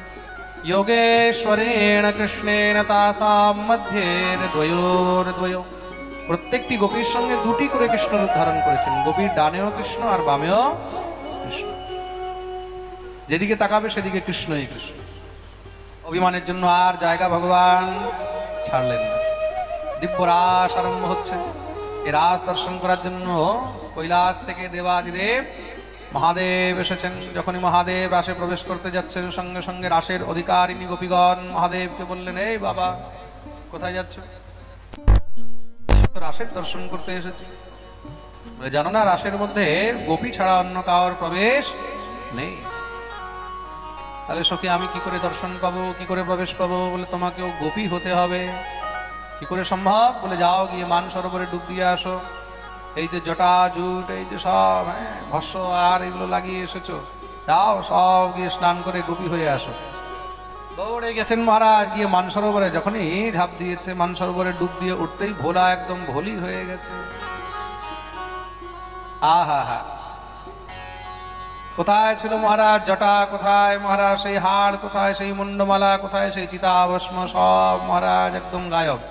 যোগেশ্বরেণ কৃষ্ণেন তাসাম মধ্যের দ্বয়োর্দ্বয়, প্রত্যেকটি গোপীর সঙ্গে দুটি করে কৃষ্ণ রূপ ধারণ করেছেন। গোপীর ডানেও কৃষ্ণ আর বামেও কৃষ্ণ, যেদিকে তাকাবে সেদিকে কৃষ্ণই কৃষ্ণ। অভিমানের জন্য আর জায়গা ভগবান ছাড়লেন না। দিব্য রাস আরম্ভ হচ্ছে। এই রাস দর্শন করার জন্য কৈলাস থেকে দেবাদিদেব মহাদেব এসেছেন। যখনই মহাদেব রাসে প্রবেশ করতে যাচ্ছেন সঙ্গে সঙ্গে রাসের অধিকারিণী গোপীগণ মহাদেবকে বললেন, এই বাবা কোথায় যাচ্ছ? রাসের দর্শন করতে এসেছি। বলে জানো না রাসের মধ্যে গোপী ছাড়া অন্য কারোর প্রবেশ নেই। তাহলে সখী আমি কি করে দর্শন পাবো, কি করে প্রবেশ পাবো? বলে তোমাকেও গোপী হতে হবে। কি করে সম্ভব? বলে যাও গিয়ে মান সরোবরে ডুব দিয়ে আসো। এই যে জটা জুট এই যে সব ভস্য আর এগুলো লাগিয়ে এসেছো, যাও সব গিয়ে স্নান করে গোপী হয়ে আসো। দৌড়ে গেছেন মহারাজ, গিয়ে মানসরোবরে যখনই ঝাঁপ দিয়েছে, মানসরোবরে ডুব দিয়ে উঠতেই ভোলা একদম ভোলি হয়ে গেছে। আহা হা, কোথায় ছিল মহারাজ জটা, কোথায় মহারাজ সেই হাড়, কোথায় সেই মুন্ডমালা, কোথায় সেই চিতাভস্ম, সব মহারাজ একদম গায়ব।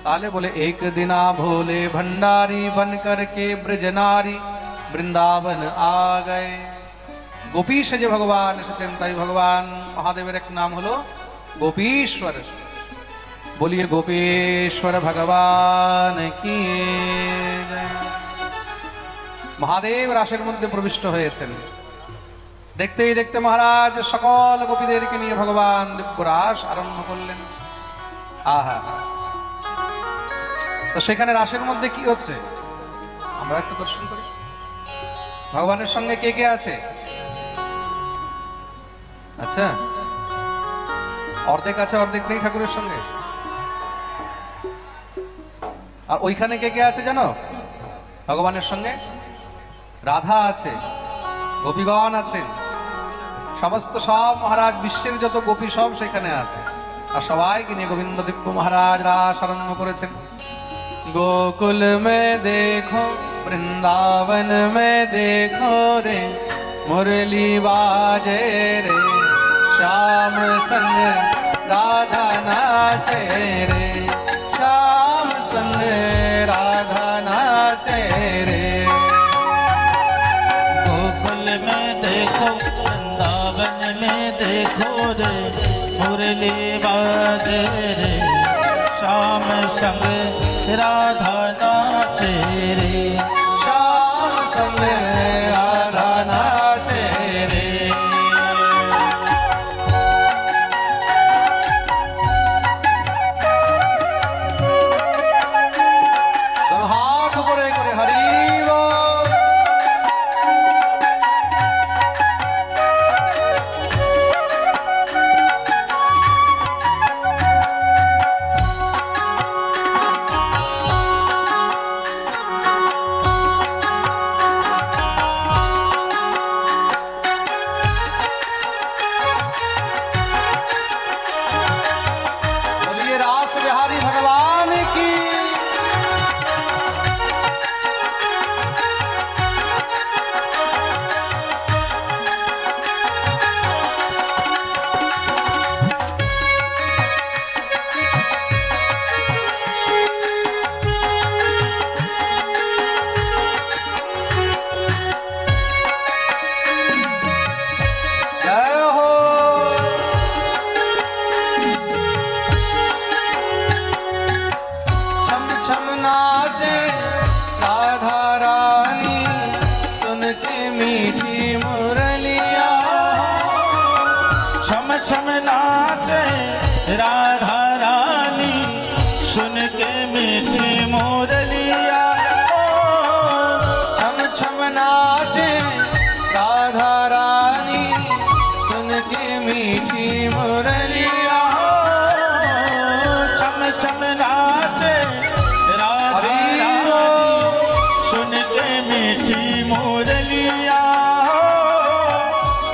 তাহলে বলে এক দিনা ভোলে ভंडारी बन करके ब्रजनारी বৃন্দাবন আ গয়ে। গোপী সেজে ভগবান এসেছেন, তাই ভগবান মহাদেবের এক নাম হলো গোপীশ্বর। বলিয়ে গোপীশ্বর ভগবান কি। মহাদেব রাসের মধ্যে প্রবিষ্ট হয়েছেন। দেখতেই দেখতে মহারাজ সকল গোপীদেরকে নিয়ে ভগবান দিব্য রাস আরম্ভ করলেন। আহা, তো সেখানে রাসের মধ্যে কি হচ্ছে আমরা একটু দর্শন করি। ভগবানের সঙ্গে কে কে আছে? আচ্ছা, অর্ধেক আছে, অর্ধেক নেই ঠাকুরের সঙ্গে। আর ওইখানে কে কে আছে জানো? ভগবানের সঙ্গে রাধা আছে, গোপীগণ আছেন, সমস্ত সব মহারাজ বিশ্বের যত গোপী সব সেখানে আছে। আর সবাইকে নিয়ে গোবিন্দ দিব্য মহারাজ রাস আরম্ভ করেছেন। गोकुल में देखो वृंदावन में देखो रे, मुरली बाजे रे, श्याम संग राधा नाचे रे, श्याम संग राधा नाचे रे। गोकुल में देखो वृंदावन में देखो रे, मुरली बाजे रे, श्याम संग राधा नाचे रे, श्याम संग राधा नाचे रे। तो हाथ ऊपर करे हरि बोल। छम नाचे राधा रानी सुन के मीठी मुरलिया छम छम नाचे राधा रानी सुन के मीठी मुरलिया छम छम नाचे राधा रानी सुन के मीठी मुरलिया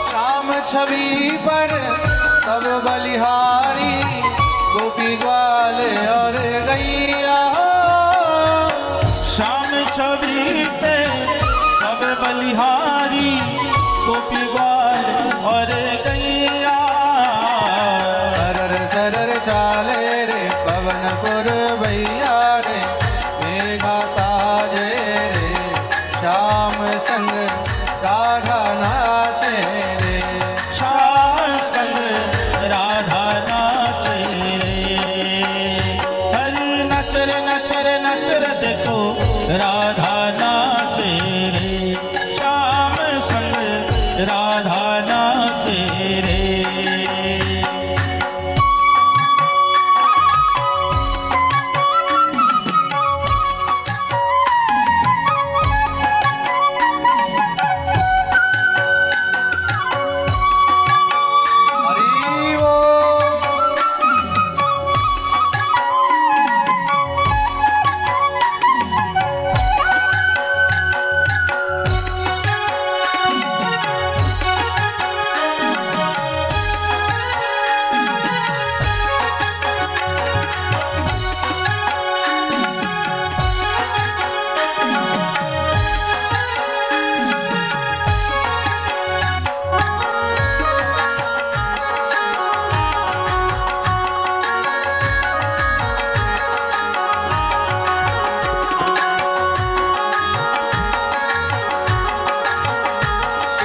श्याम छवि पर सब बलिहारी गोपी ग्वाल और गैया श्याम छवि पे सब बलिहारी गोपी ग्वाल और गैया सरर सरर चाले रे पवनपुर भैया रे मेघा साजे रे श्याम संग राधा नाचे रे श्याम संग राधा नाचे रे हरी नचर नचर नचर देखो राधा नाचे रे श्याम संग राधा नाचे रे हरि वो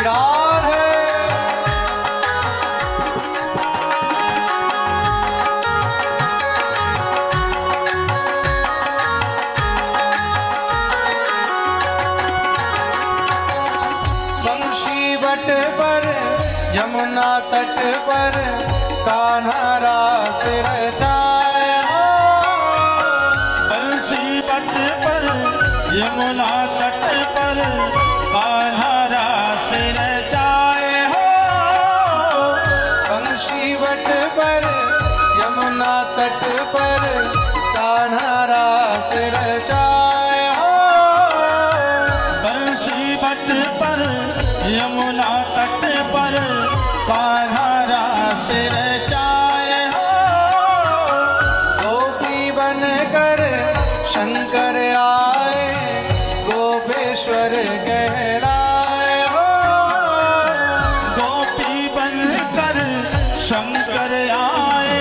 राधे बंशी बट पर यमुना तट पर कान्हा रास रचाए हो बंसी बट पर यमुना तट पर कान्हा रास रचाए हो बंशी बट पर यमुना तट पर कान्हा रास रचाए हो बंसी बट पर यमुना तट पर कान्हा रास रचाए हो गोपी बनकर शंकर आए गोपेश्वर कहलाए हो गोपी बनकर शंकर आए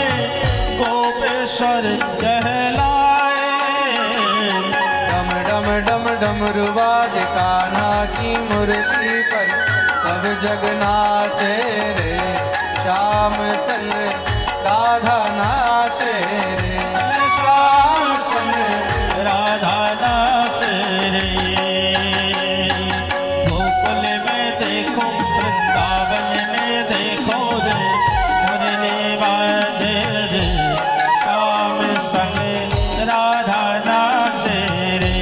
गोपेश्वर कहलाए डम डम डम डमरू बाज कान्हा की मूर्ति पर सब जग नाचे रे श्याम संग राधा नाचे रे श्याम संग राधा नाचे रे गोकुल में देखो वृंदावन में देखो रे मुरली बाजे रे श्याम संग राधा नाचे रे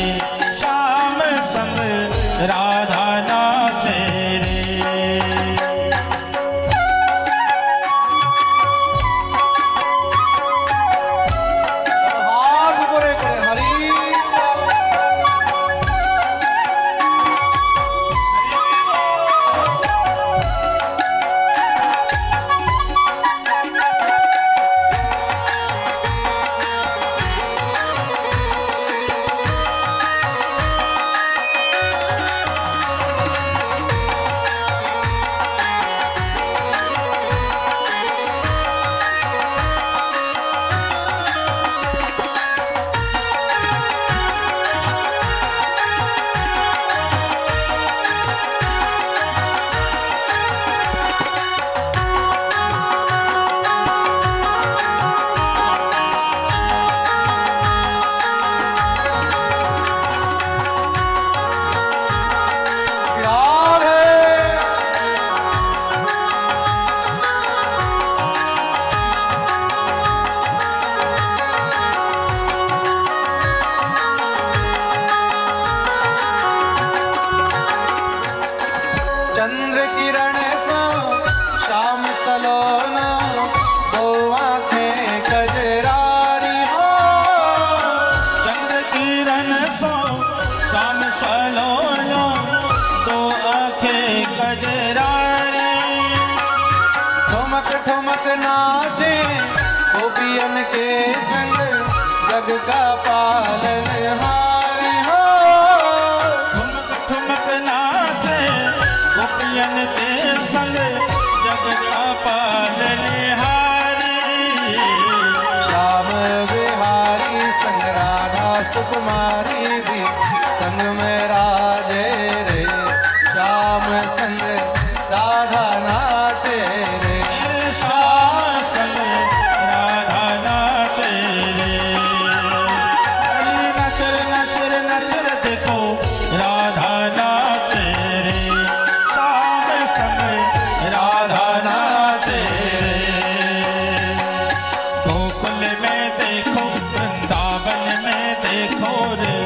श्याम संग राधा नाचे रे ठुमक ठुमक नाचे गोपियन के संग जग का पालनहार हो। ठुमक ठुमक नाचे गोपियन के संग जग का पालनहारी। श्याम बिहारी संग राधा सुकुमारी भी संग में राजे रे। श्याम संग राधा नाचे रे। श्याम संग राधा नाचे रे। नचर नचर नचर देखो राधा नाचे रे। श्याम संग राधा नाचे रे। गोकुल में देखो वृंदावन में देखो रे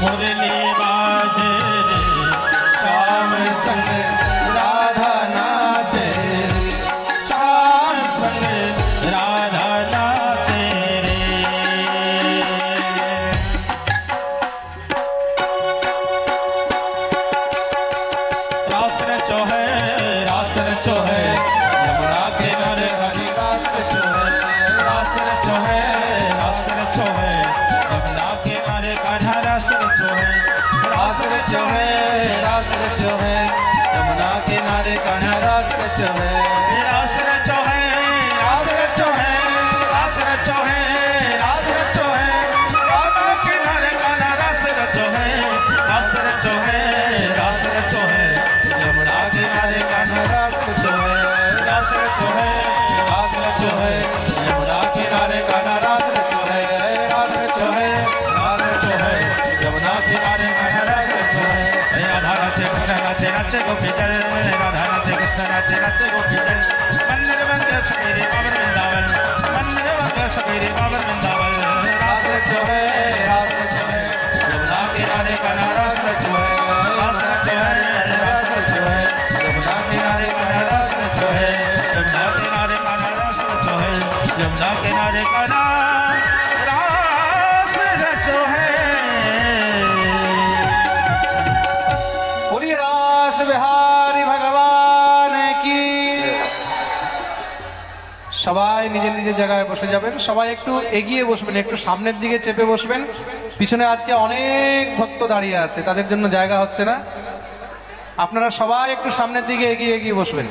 मुरली बाजे रे। श्याम संग राधा नाचे रे। श्याम संग राधा नाचे रे। रास रचो है यमुना किनारे हरि दास रचो है। रास रचो है यमुना किनारे कान्हा रास रचो है। रास रचो है यमुना किनारे कान्हा रास रचो है। रास रचो है रास रचो है रास रचो है रास रचो है यमुना किनारे कान्हा रास रचो है। रास रचो है रास रचो है यमुना किनारे कान्हा रास रचो है। रास रचो है यमुना किनारे कान्हा रास रचो है। रास रचो है यमुना किनारे कान्हा रास रचो है। राधा नाचे कृष्ण नाचे नाचे गोपीजन। राधा नाचे कृष्ण नाचे नाचे गोपीजन। मंदिर बंद सवेरे पावन वृंदावन। मंदिर बंद सवेरे पावन वृंदावन। रास रचो है यमुना किनारे कान्हा रास रचो है। रास रचो है यमुना किनारे कान्हा रास रचो है। यमुना किनारे कान्हा रास रचो है। यमुना किनारे कान्हा रास रचो है। बोलिए रास बिहारी भगवान की। সবাই নিজের নিজের জায়গায় বসে যাবেন। সবাই একটু এগিয়ে বসবেন, একটু সামনের দিকে চেপে বসবেন। পিছনে আজকে অনেক ভক্ত দাঁড়িয়ে আছে, তাদের জন্য জায়গা হচ্ছে না। আপনারা সবাই একটু সামনের দিকে এগিয়ে এগিয়ে বসবেন।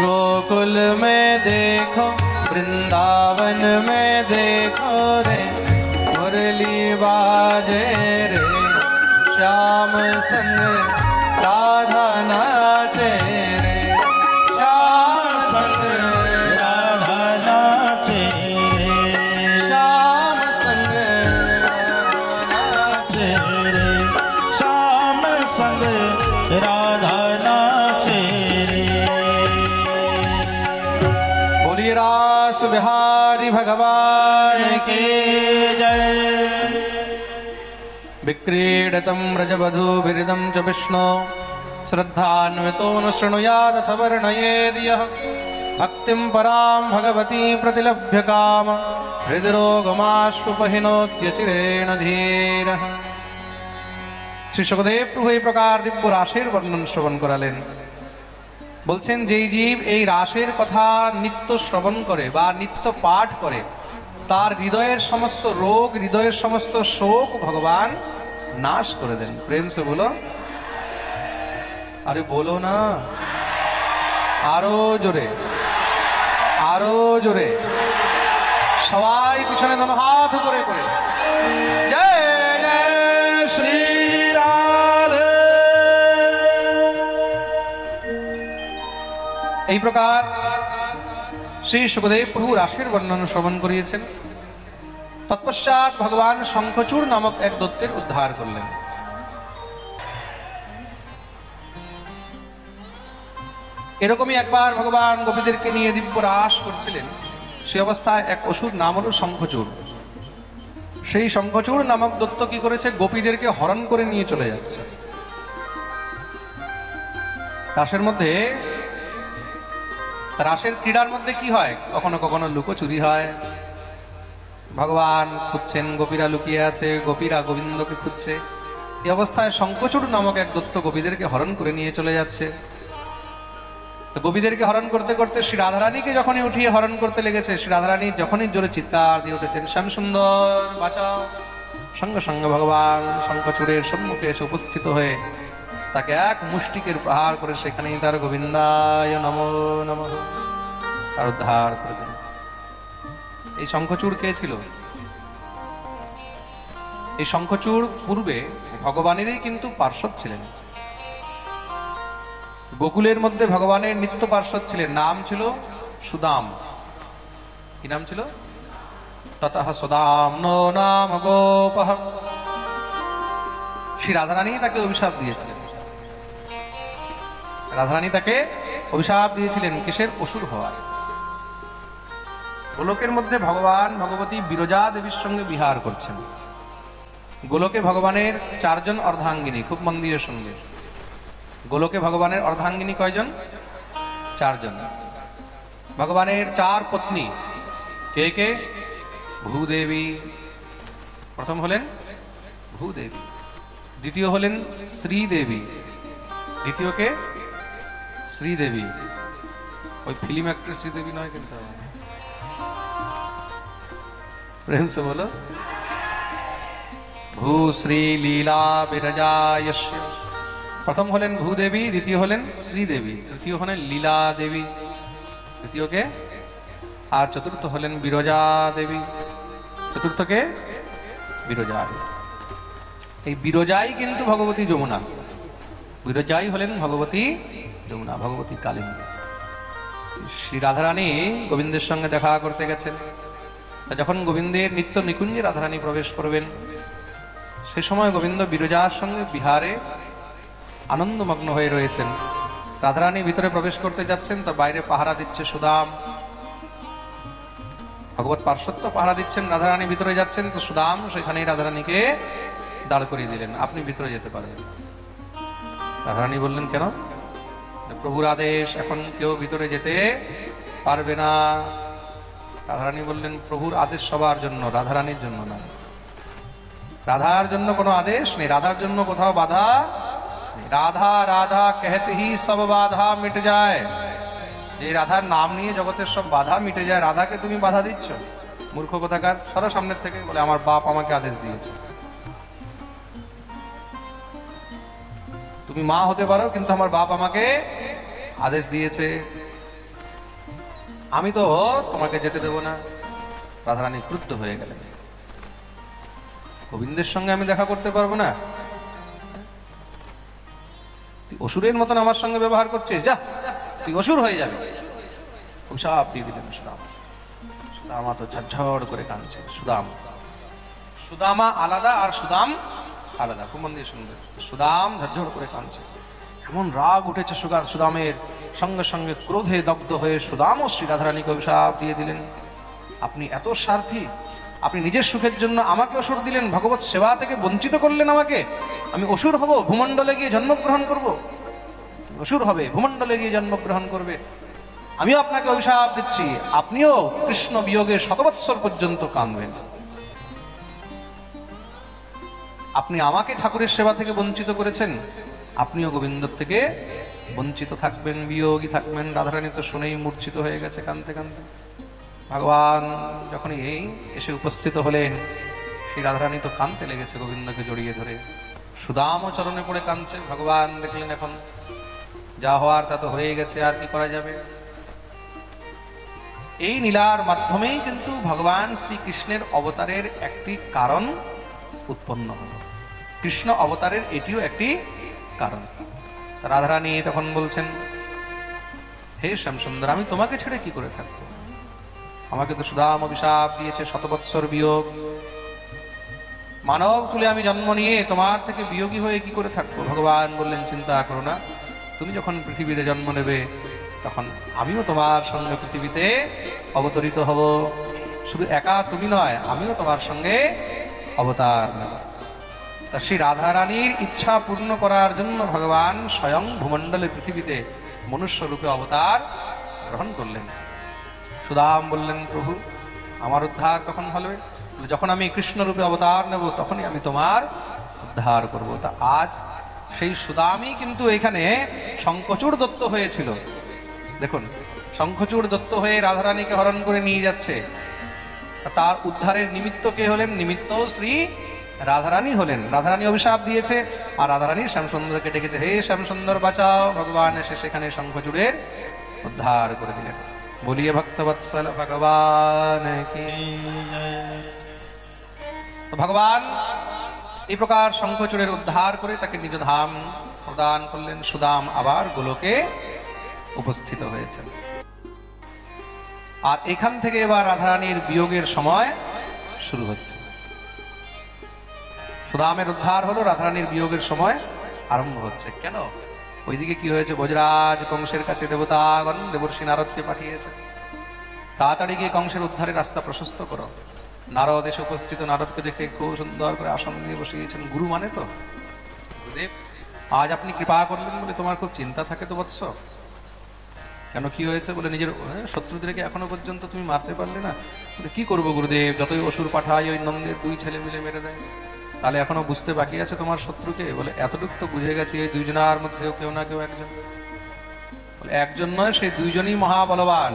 गोकुल में देखो वृंदावन में देखो रे मुरली बाजे रे। श्याम संग राधा नाचे रे। श्याम संग राधा नाचे रे। श्याम संग राधा नाचे रे। श्याम संग राधा नाचे रे। बोलिए रास बिहारी भगवान की जय। विक्रीडतं व्रजवधूभिरिदं च विष्णो श्रद्धान्वितो न शृणुयादथ वर्णयेद् यः भक्तिं परां भगवती प्रतिलभ्य काम हृदरोगमाश्वपहिनोत्यचिरेण धीरः। শ্রী সুখদেব প্রভু এই প্রকার দিব্য রাসের বর্ণন শ্রবণ করালেন। বলছেন যেই জীব এই রাসের কথা নিত্য শ্রবণ করে বা নিত্য পাঠ করে তার হৃদয়ের সমস্ত রোগ, হৃদয়ের সমস্ত শোক ভগবান নাশ করে দেন। প্রেম সে বলো, আরে বলো না, আরো জোরে, আরো জোরে। সবাই পিছনে ধনো হাত করে করে জয় জয় শ্রী রাধে। এই প্রকার শ্রী সুখদেব প্রভু রাসের বর্ণন শ্রবণ করিয়েছেন। তৎপশ্চাৎ ভগবান শঙ্খচূড় নামক এক দৈত্যের উদ্ধার করলেন। এরকমই একবার ভগবান গোপীদেরকে নিয়ে দিব্য রাস করছিলেন। সেই অবস্থায় এক অসুর নাম হলো শঙ্খচূড়। সেই শঙ্খচূড় নামক দৈত্য কি করেছে, গোপীদেরকে হরণ করে নিয়ে চলে যাচ্ছে। রাসের মধ্যে, রাসের ক্রীড়ার মধ্যে কি হয়, কখনো কখনো লুকোচুরি হয়, ভগবান খুঁজছেন, গোপীরা লুকিয়ে আছে, গোপীরা গোবিন্দকে খুঁজছে। এই অবস্থায় শঙ্খচূড় নামক এক দৈত্য গোপীদেরকে হরণ করে নিয়ে চলে যাচ্ছে। তো গোপীদেরকে হরণ করতে করতে শ্রী রাধারানীকে যখনই উঠিয়ে হরণ করতে লেগেছে, শ্রী রাধারানী যখনই জোরে চিৎকার দিয়ে উঠেছেন, শ্যাম সুন্দর বাঁচাও, সঙ্গে সঙ্গে ভগবান শঙ্খচূড়ের সম্মুখে এসে উপস্থিত হয়ে তাকে এক মুষ্টিকের প্রহার করে সেখানেই তার গোবিন্দায় নমো নমঃ তার উদ্ধার করে দেন। এই শঙ্খচূড় কে ছিল? এই শঙ্খচূড় পূর্বে ভগবানেরই কিন্তু পার্শ্বদ ছিলেন। গোকুলের মধ্যে ভগবানের নিত্য পার্শ্বদ ছিলেন, নাম ছিল সুদাম। কি নাম ছিল? ততঃ সুদাম নো নাম গোপঃ। শ্রী রাধারানী তাকে অভিশাপ দিয়েছিলেন। রাধারানী তাকে অভিশাপ দিয়েছিলেন কিসের? অসুর হওয়ার। গোলকের মধ্যে ভগবান ভগবতী বিরজা দেবীর সঙ্গে বিহার করছেন। গোলকে ভগবানের 4 জন অর্ধাঙ্গিনী, খুব মন দিয়ে শুনবে। গোলকে ভগবানের অর্ধাঙ্গিনী কয়জন? 4 জন। ভগবানের 4 পত্নী কে কে? ভূদেবী, প্রথম হলেন ভূদেবী, দ্বিতীয় হলেন শ্রীদেবী, দ্বিতীয় কে? শ্রীদেবী। ওই ফিল্ম অ্যাক্ট্রেস শ্রীদেবী নয় কিন্তু, প্রেম से बोलो। ভূ শ্রী লীলা বিরজায়স্য। প্রথম হলেন ভূদেবী, দ্বিতীয় হলেন শ্রীদেবী, তৃতীয় হলেন লীলা দেবী, তৃতীয়কে, আর চতুর্থ হলেন বিরজা দেবী, চতুর্থকে বিরজা। এই বিরজাই কিন্তু ভগবতী যমুনা, বিরজাই হলেন ভগবতী যমুনা, ভগবতী কালিন্দী। শ্রী রাধারানী গোবিন্দের সঙ্গে দেখা করতে গেছেন। যখন গোবিন্দের নিত্য নিকুঞ্জে রাধারানী প্রবেশ করবেন, সে সময় গোবিন্দ বিরজার সঙ্গে বিহারে আনন্দমগ্ন হয়ে রয়েছেন। রাধারানী ভিতরে প্রবেশ করতে যাচ্ছেন, তো বাইরে পাহারা দিচ্ছে সুদাম। ভগবত পার্শ্বত্ব পাহারা দিচ্ছেন, রাধারানী ভিতরে যাচ্ছেন, তো সুদাম সেখানেই রাধারানীকে দাঁড় করিয়ে দিলেন, আপনি ভিতরে যেতে পারবেন। রাধারানী বললেন কেন? প্রভুর আদেশ, এখন কেউ ভিতরে যেতে পারবে না। রাধারানী বললেন প্রভুর আদেশ সবার জন্য, রাধারানীর জন্য না। রাধার জন্য কোনো আদেশ নেই, রাধার জন্য কোথাও বাধা নেই। রাধা রাধা कहते ही सब বাধা মিটে যায়। যে রাধার নাম নিয়ে জগতের সব বাধা মিটে যায়, রাধাকে তুমি বাধা দিচ্ছ? মূর্খ কোথাকার, সরো সামনের থেকে। বলে আমার বাপ আমাকে আদেশ দিয়েছে। তুমি মা হতে পারো, কিন্তু আমার বাপ আমাকে আদেশ দিয়েছে, আমি তো তোমাকে যেতে দেব না। রাধারানী ক্রুদ্ধ হয়ে গেলেন, গোবিন্দের সঙ্গে আমি দেখা করতে পারবো না? তুই অসুরের মতন আমার সঙ্গে ব্যবহার করছিস, যা তুই অসুর হয়ে যাবে। অভিশাপ দিয়ে দিলেন সুদাম। সুদামা তো ঝরঝর করে কাঁদছে। সুদাম, সুদামা আলাদা আর সুদাম আলাদা, খুব মন দিয়ে শুনবে। সুদাম ঝরঝর করে কাঁদছে, এমন রাগ উঠেছে সুদামের। সঙ্গে সঙ্গে ক্রোধে দগ্ধ হয়ে সুদামও শ্রী রাধারানীকে অভিশাপ দিয়ে দিলেন, আপনি এত স্বার্থী, আপনি নিজের সুখের জন্য আমাকে অসুর দিলেন, ভগবত সেবা থেকে বঞ্চিত করলেন আমাকে। আমি অসুর হব, ভূমণ্ডলে গিয়ে জন্মগ্রহণ করব? অসুর হবে, ভূমণ্ডলে গিয়ে জন্মগ্রহণ করবে। আমিও আপনাকে অভিশাপ দিচ্ছি, আপনিও কৃষ্ণ বিয়োগে 100 বৎসর পর্যন্ত কাঁদবেন। আপনি আমাকে ঠাকুরের সেবা থেকে বঞ্চিত করেছেন, আপনিও গোবিন্দর থেকে বঞ্চিত থাকবেন, বিয়োগী থাকবেন। রাধারানী তো শুনেই মূর্ছিত হয়ে গেছে কাঁদতে কাঁদতে। ভগবান যখন এই এসে উপস্থিত হলেন, সেই রাধারানী তো কাঁদতে লেগেছে গোবিন্দকে জড়িয়ে ধরে। সুদামও চরণে পড়ে কাঁদছে। ভগবান দেখলেন এখন যা হওয়ার তা তো হয়ে গেছে, আর কি করা যাবে। এই লীলার মাধ্যমেই কিন্তু ভগবান শ্রীকৃষ্ণের অবতারের একটি কারণ উৎপন্ন হল। কৃষ্ণ অবতারের এটিও একটি কারণ। রাধারানী তখন বলছেন, হে শ্যামসুন্দর, আমি তোমাকে ছেড়ে কি করে থাকবো? আমাকে তো সুদাম অভিশাপ দিয়েছে 100 বৎসর বিয়োগ। মানব কুলে আমি জন্ম নিয়ে তোমার থেকে বিয়োগী হয়ে কি করে থাকবো? ভগবান বললেন, চিন্তা করো না, তুমি যখন পৃথিবীতে জন্ম নেবে তখন আমিও তোমার সঙ্গে পৃথিবীতে অবতরিত হব। শুধু একা তুমি নয়, আমিও তোমার সঙ্গে অবতার নেব। তা শ্রী রাধারানীর ইচ্ছা পূর্ণ করার জন্য ভগবান স্বয়ং ভূমণ্ডলে পৃথিবীতে মনুষ্য রূপে অবতার গ্রহণ করলেন। সুদাম বললেন, প্রভু আমার উদ্ধার কখন হবে? যখন আমি কৃষ্ণ রূপে অবতার নেব তখনই আমি তোমার উদ্ধার করব। তা আজ সেই সুদামই কিন্তু এখানে শঙ্খচূড় দত্ত হয়েছিল। দেখুন, শঙ্খচূড় দত্ত হয়ে রাধারানীকে হরণ করে নিয়ে যাচ্ছে। তার উদ্ধারের নিমিত্ত কে হলেন? নিমিত্ত শ্রী রাধারানী হলেন। রাধারানী অভিশাপ দিয়েছে, আর রাধারানী শ্যামসুন্দরকে ডেকেছে, হে শ্যামসুন্দর বাঁচাও। ভগবান এসে সেখানে শঙ্খচূড়ের উদ্ধার করে দিলেন। বলিয়ে ভক্তবৎসল ভগবান কি। ভগবান এই প্রকার শঙ্খচূড়ের উদ্ধার করে তাকে নিজ ধাম প্রদান করলেন। সুদাম আবার গোলকে উপস্থিত হয়েছেন। আর এখান থেকে এবার রাধারানীর বিয়োগের সময় শুরু হচ্ছে। সুদামের উদ্ধার হলো, রাধারানীর বিয়োগের সময় আরম্ভ হচ্ছে। কেন? ওইদিকে কি হয়েছে? বজরাজ কংসের কাছে দেবতাগণ দেবর্ষি নারদকে পাঠিয়েছে, তাড়াতাড়ি গিয়ে কংসের উদ্ধারের রাস্তা প্রশস্ত করো। নারদ এসে উপস্থিত, নারদকে দেখে খুব সুন্দর করে আসন দিয়ে বসিয়েছেন। গুরু মানে তো গুরুদেব, আজ আপনি কৃপা করলেন বলে তোমার খুব চিন্তা থাকে তো বৎস। কেন, কি হয়েছে? বলে নিজের শত্রুদেরকে এখনো পর্যন্ত তুমি মারতে পারলে না। বলে কি করবো গুরুদেব, যতই অসুর পাঠায় ওই নন্দের দুই ছেলে মিলে মেরে দেয়। তাহলে এখনো বুঝতে বাকি আছে তোমার শত্রুকে? বলে এতটুকু তো বুঝে গেছি, এই দুইজনের মধ্যেও কেউ না কেউ একজন। বলে একজন নয়, সেই দুইজনই মহাবলবান।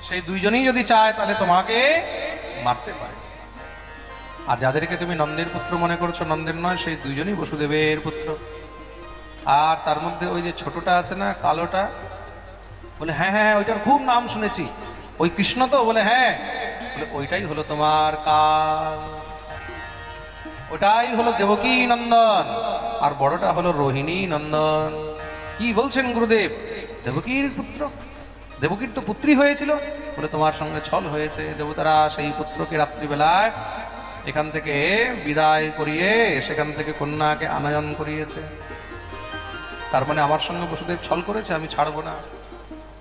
সেই দুইজনই যদি চায় তাহলে তোমাকে মারতে পারে। আর যাদেরকে তুমি নন্দের পুত্র মনে করছো, নন্দের নয়, সেই দুইজনই বসুদেবের পুত্র। আর তার মধ্যে ওই যে ছোটটা আছে না, কালোটা, বলে হ্যাঁ হ্যাঁ ওইটার খুব নাম শুনেছি, ওই কৃষ্ণ তো? বলে হ্যাঁ। বলে ওইটাই হলো তোমার কাল, ওটাই হলো দেবকী নন্দন, আর বড়টা হলো রোহিণী নন্দন। কি বলছেন গুরুদেব? দেবকীর পুত্র? দেবকীর তো পুত্রী হয়েছিল। বলে তোমার সঙ্গে ছল হয়েছে। দেবতারা সেই পুত্রকে রাত্রিবেলায় এখান থেকে বিদায় করিয়ে সেখান থেকে কন্যাকে আনয়ন করিয়েছে। তার মানে আমার সঙ্গে বসুদেব ছল করেছে, আমি ছাড়বো না।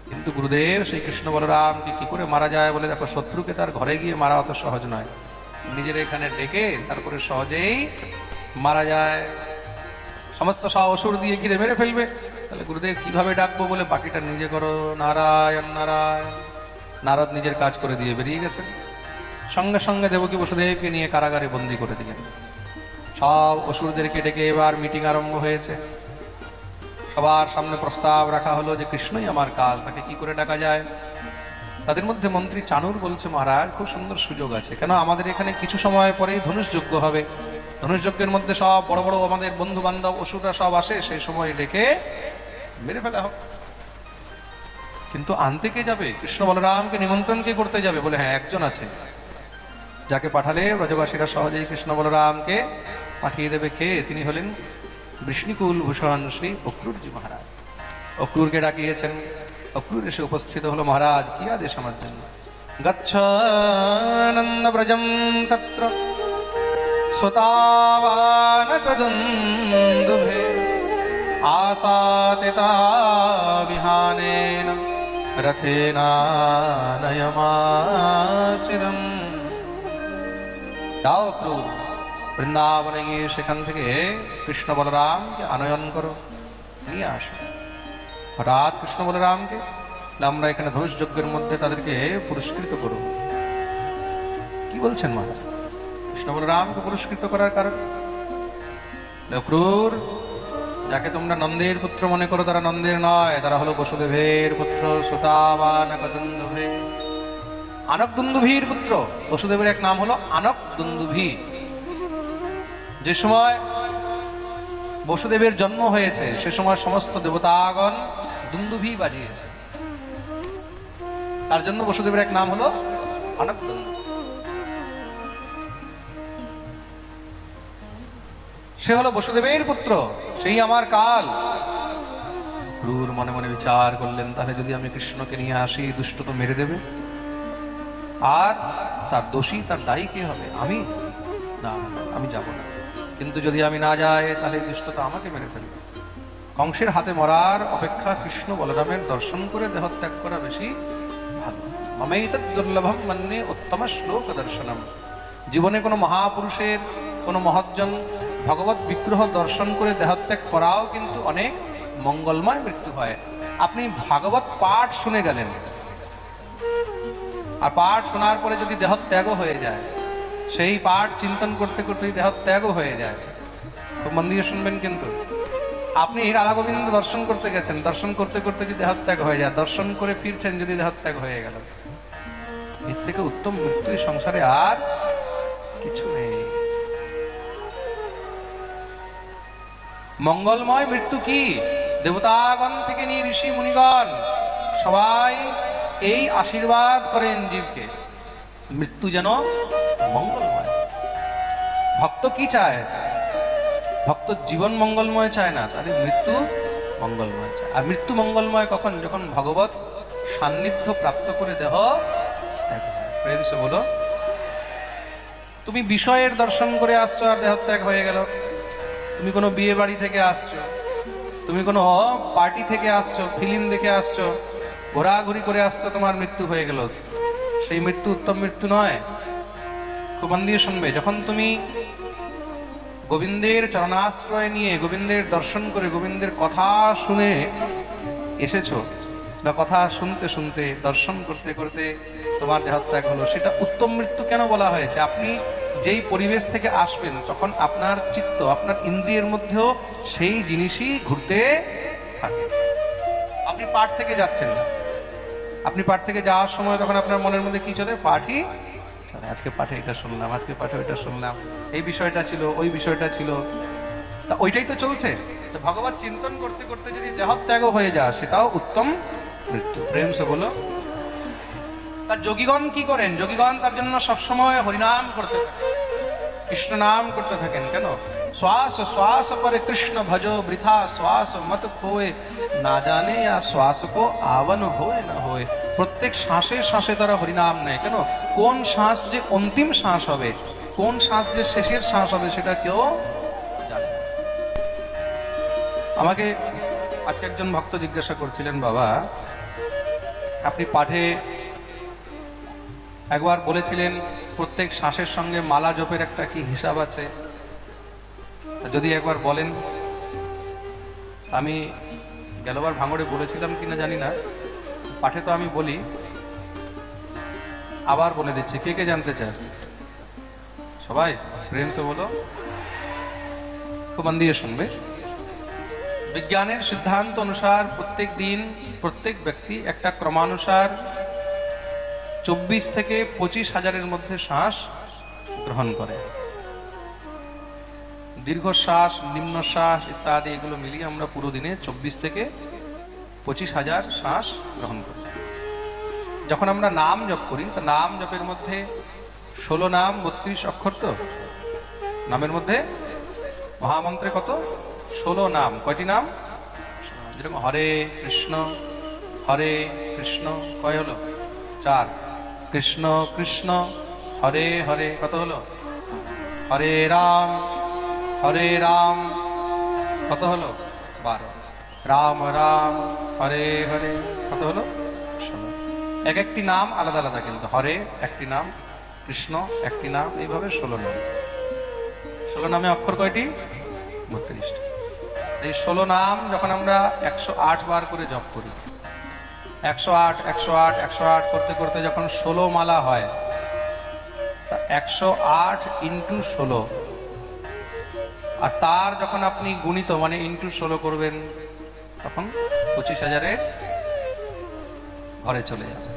কিন্তু গুরুদেব, সেই কৃষ্ণ বলরামকে কি করে মারা যায়? বলে দেখো, শত্রুকে তার ঘরে গিয়ে মারা অত সহজ নয়, নিজের এখানে ডেকে তারপরে সহজেই মারা যায়। সমস্ত অসুর দিয়ে ঘিরে মেরে ফেলবে। তাহলে গুরুদেব কিভাবে ডাকবো? বলে বাকিটা নিজে করো, নারায়ণ নারায়ণ। নারদ নিজের কাজ করে দিয়ে বেরিয়ে গেছেন। সঙ্গে সঙ্গে দেবকী বসুদেবকে নিয়ে কারাগারে বন্দী করে দিলেন। সব অসুরদেরকে ডেকে এবার মিটিং আরম্ভ হয়েছে। সবার সামনে প্রস্তাব রাখা হলো যে কৃষ্ণই আমার কাল, তাকে কি করে ডাকা যায়? তাদের মধ্যে মন্ত্রী চানুর বলছে, মহারাজ খুব সুন্দর সুযোগ আছে। কেন, আমাদের এখানে কিছু সময় পরেই ধনুষ যজ্ঞ হবে। ধনুষ যজ্ঞের মধ্যে সব বড় বড় আমাদের বন্ধু বান্ধব অসুররা সব আসে, সেই সময় ডেকে মেরে ফেলা হোক। কিন্তু আনতে কে যাবে? কৃষ্ণ বলরামকে নিমন্ত্রণ কে করতে যাবে? বলে হ্যাঁ, একজন আছে, যাকে পাঠালে ব্রজবাসীরা সহজেই কৃষ্ণ বলরামকে পাঠিয়ে দেবে। কে? তিনি হলেন বৃষ্ণিকুল ভূষণ শ্রী অক্রুরজি মহারাজ। অক্রুরকে ডাকিয়েছেন। অক্রুর এসে উপস্থিত হলো। মহারাজ, কি আদেশ আমার জন্য? গচ্ছানন্দ ব্রজম তত্র সুতাবান তদুন্দুভে আসাতিতা বিহানেন রথেনা নয়মাচিরম। যাও অক্রুর, বৃন্দাবনে গিয়ে সেখান থেকে কৃষ্ণ বলরামকে আনয়ন করো, নিয়ে আসো। হঠাৎ কৃষ্ণ বলরামকে আমরা এখানে ধনুষ যজ্ঞের মধ্যে তাদেরকে পুরস্কৃত করব। কি বলছেন মহারাজ? কৃষ্ণ বলরামকে পুরস্কৃত করার কারণ? অক্রুর, যাকে তোমরা নন্দের পুত্র মনে করো, তারা নন্দের নয়, তারা হলো বসুদেবের পুত্র, সুতাবানকদুন্দুভে, আনকদুন্দুভীর পুত্র। বসুদেবের এক নাম হলো আনকদুন্দুভী। যে সময় বসুদেবের জন্ম হয়েছে সে সময় সমস্ত দেবতাগণ দুন্দুভী বাজিয়েছে, তার জন্য বসুদেবের এক নাম হলো আনকদুন্দু। সে হলো বসুদেবের পুত্র, সেই আমার কাল। ক্রূর মনে মনে বিচার করলেন, তাহলে যদি আমি কৃষ্ণকে নিয়ে আসি, দুষ্ট তো মেরে দেবে, আর তার দোষী তার দায়ী কে হবে? আমি? না, আমি যাব না। কিন্তু যদি আমি না যাই তাহলে দুষ্টতা আমাকে মেরে ফেলবে। কংসের হাতে মরার অপেক্ষা কৃষ্ণ বলরামের দর্শন করে দেহত্যাগ করা বেশি ভালো। মামেতৎ দুর্লভম মন্যে উত্তম শ্লোক দর্শনম। জীবনে কোনো মহাপুরুষের, কোনো মহৎজন ভগবত বিগ্রহ দর্শন করে দেহত্যাগ করাও কিন্তু অনেক মঙ্গলময় মৃত্যু হয়। আপনি ভাগবত পাঠ শুনে গেলেন, আর পাঠ শোনার পরে যদি দেহত্যাগও হয়ে যায়, সেই পাঠ চিন্তন করতে করতে দেহত্যাগও হয়ে যায়। খুব মন দিয়ে শুনবেন, কিন্তু আপনি রাধা গোবিন্দ দর্শন করতে গেছেন, দর্শন করতে করতে যদি দেহত্যাগ হয়ে যায়, দর্শন করে ফিরছেন যদি দেহত্যাগ হয়ে গেল, এর থেকে উত্তম মৃত্যু এই সংসারে আর কিছু নেই। মঙ্গলময় মৃত্যু কি? দেবতাগণ থেকে নিয়ে ঋষি মুনিগণ সবাই এই আশীর্বাদ করেন জীবকে, মৃত্যু যেন মঙ্গলময়। ভক্ত কি চায়? ভক্ত জীবন মঙ্গলময় চায় না, তাহলে মৃত্যু মঙ্গলময় চায়। আর মৃত্যু মঙ্গলময় কখন? যখন ভগবত সান্নিধ্য প্রাপ্ত করে দেহ ত্যাগ হয়। প্রেম সে বলো। তুমি বিষয়ের দর্শন করে আসছো আর দেহত্যাগ হয়ে গেল, তুমি কোনো বিয়ে বাড়ি থেকে আসছো, তুমি কোনো পার্টি থেকে আসছো, ফিল্ম দেখে আসছো, ঘোরাঘুরি করে আসছো, তোমার মৃত্যু হয়ে গেল, সেই মৃত্যু উত্তম মৃত্যু নয়। খুব মন দিয়ে শুনবে, যখন তুমি গোবিন্দের চরণাশ্রয় নিয়ে গোবিন্দের দর্শন করে গোবিন্দের কথা শুনে এসেছো, বা কথা শুনতে শুনতে দর্শন করতে করতে তোমার দেহত্যাগ হলো, সেটা উত্তম মৃত্যু কেন বলা হয়েছে? আপনি যেই পরিবেশ থেকে আসবেন তখন আপনার চিত্ত, আপনার ইন্দ্রিয়ের মধ্যেও সেই জিনিসই ঘুরতে থাকে। আপনি পাঠ থেকে যাচ্ছেন, আপনি পাঠ থেকে যাওয়ার সময় তখন আপনার মনের মধ্যে কি চলে? পাঠই চলে। আজকে পাঠে এটা শুনলাম, আজকে পাঠে ওইটা শুনলাম, এই বিষয়টা ছিল, ওই বিষয়টা ছিল, তা ওইটাই তো চলছে। তো ভগবত চিন্তন করতে করতে যদি দেহত্যাগ হয়ে যায়, সেটাও উত্তম মৃত্যু। প্রেম সে বলো। তার যোগীগণ কি করেন? যোগীগণ তার জন্য সবসময় হরিনাম করতে থাকেন, কৃষ্ণ নাম করতে থাকেন। কেন? শ্বাস শ্বাস পরে কৃষ্ণ ভজো বৃথা শ্বাস মত খোয়ে, না জানে আর শ্বাস কো আवन होए না होए। প্রত্যেক শ্বাসে শ্বাসে তারা হরিনাম নেয়। কেন? কোন শ্বাস যে অন্তিম শ্বাস হবে, কোন শ্বাস যে শেষের শ্বাস হবে, সেটা কেউ জানে না। আমাকে আজকে একজন ভক্ত জিজ্ঞাসা করছিলেন, বাবা আপনি পাঠে একবার বলেছিলেন প্রত্যেক শ্বাসের সঙ্গে মালা জপের একটা কি হিসাব আছে, যদি একবার বলেন। আমি গেলবার ভাঙড়ে বলেছিলাম কিনা জানি না, পাঠে তো আমি বলি, আবার বলে দিচ্ছি। কে কে জানতে চায়? সবাই প্রেম সে বলো। খুব মন দিয়ে শুনবে। বিজ্ঞানের সিদ্ধান্ত অনুসার প্রত্যেক দিন প্রত্যেক ব্যক্তি একটা ক্রমানুসার 24 থেকে 25 হাজারের মধ্যে শ্বাস গ্রহণ করে। দীর্ঘশ্বাস, নিম্নশ্বাস ইত্যাদি এগুলো মিলিয়ে আমরা পুরো দিনে 24 থেকে 25 হাজার শ্বাস গ্রহণ করি। যখন আমরা নাম জপ করি, তো নাম জপের মধ্যে 16 নাম 32 অক্ষর। তো নামের মধ্যে মহামন্ত্রে কত? 16 নাম। কয়টি নাম? যেরকম হরে কৃষ্ণ কয় হলো? 4। কৃষ্ণ কৃষ্ণ হরে হরে কত হলো? হরে রাম কত হলো? 12। রাম রাম হরে হরে কত হলো? 16। এক একটি নাম আলাদা আলাদা, কিন্তু হরে একটি নাম, কৃষ্ণ একটি নাম, এইভাবে 16 নাম। 16 নামে অক্ষর কয়টি? 32টি। এই 16 নাম যখন আমরা 108 বার করে জপ করি, 108 করতে করতে যখন 16 মালা হয়, তা 108 ইন্টু 16, আর তার যখন আপনি গুণিত মানে ইন্টু 16 করবেন, তখন 25 হাজারের ঘরে চলে যাবে।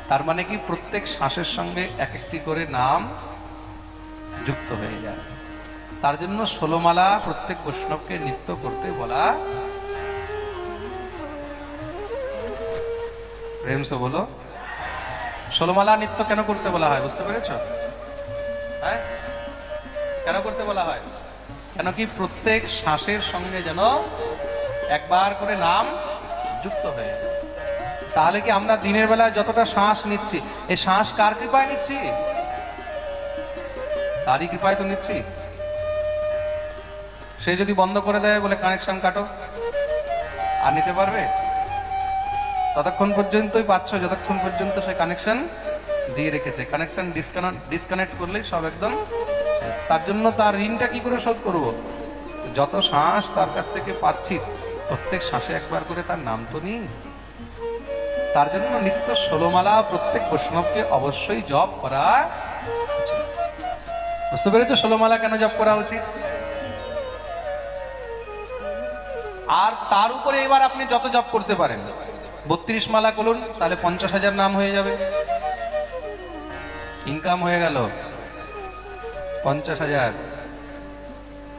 তার মানে কি? প্রত্যেক শ্বাসের সঙ্গে এক একটি করে নাম যুক্ত হয়ে যায়। তার জন্য 16 মালা প্রত্যেক বৈষ্ণবকে নিত্য করতে বলা। প্রেম সে বলো। 16 মালা নিত্য কেন করতে বলা হয় বুঝতে পেরেছ? হ্যাঁ, কেন করতে বলা হয়? কেন কি? প্রত্যেক শ্বাসের সঙ্গে যেন একবার করে নাম যুক্ত হয়ে যায়। তাহলে কি আমরা দিনের বেলায় যতটা শ্বাস নিচ্ছি, এই শ্বাস কার কৃপায় নিচ্ছি? তারই কৃপায় তো নিচ্ছি। সে যদি বন্ধ করে দেয়, বলে কানেকশন কাটো, আর নিতে পারবে? ততক্ষণ পর্যন্তই পাচ্ছ যতক্ষণ পর্যন্ত সে কানেকশন দিয়ে রেখেছে। কানেকশন ডিসকানেক্ট করলেই সব একদম শেষ। তার জন্য তার ঋণটা কি করে শোধ করব? যত শ্বাস তার কাছ থেকে পাচ্ছি, প্রত্যেক শ্বাসে একবার করে তার নাম তো নিই। তার জন্য নিত্য 16 মালা প্রত্যেক বৈষ্ণবকে অবশ্যই জপ করা উচিত। বুঝতে পেরেছো 16 মালা কেন জপ করা উচিত? আর তার উপরে এবার আপনি যত জপ করতে পারেন, 32 মালা করুন, তাহলে 50,000 নাম হয়ে যাবে, ইনকাম হয়ে গেল 50,000।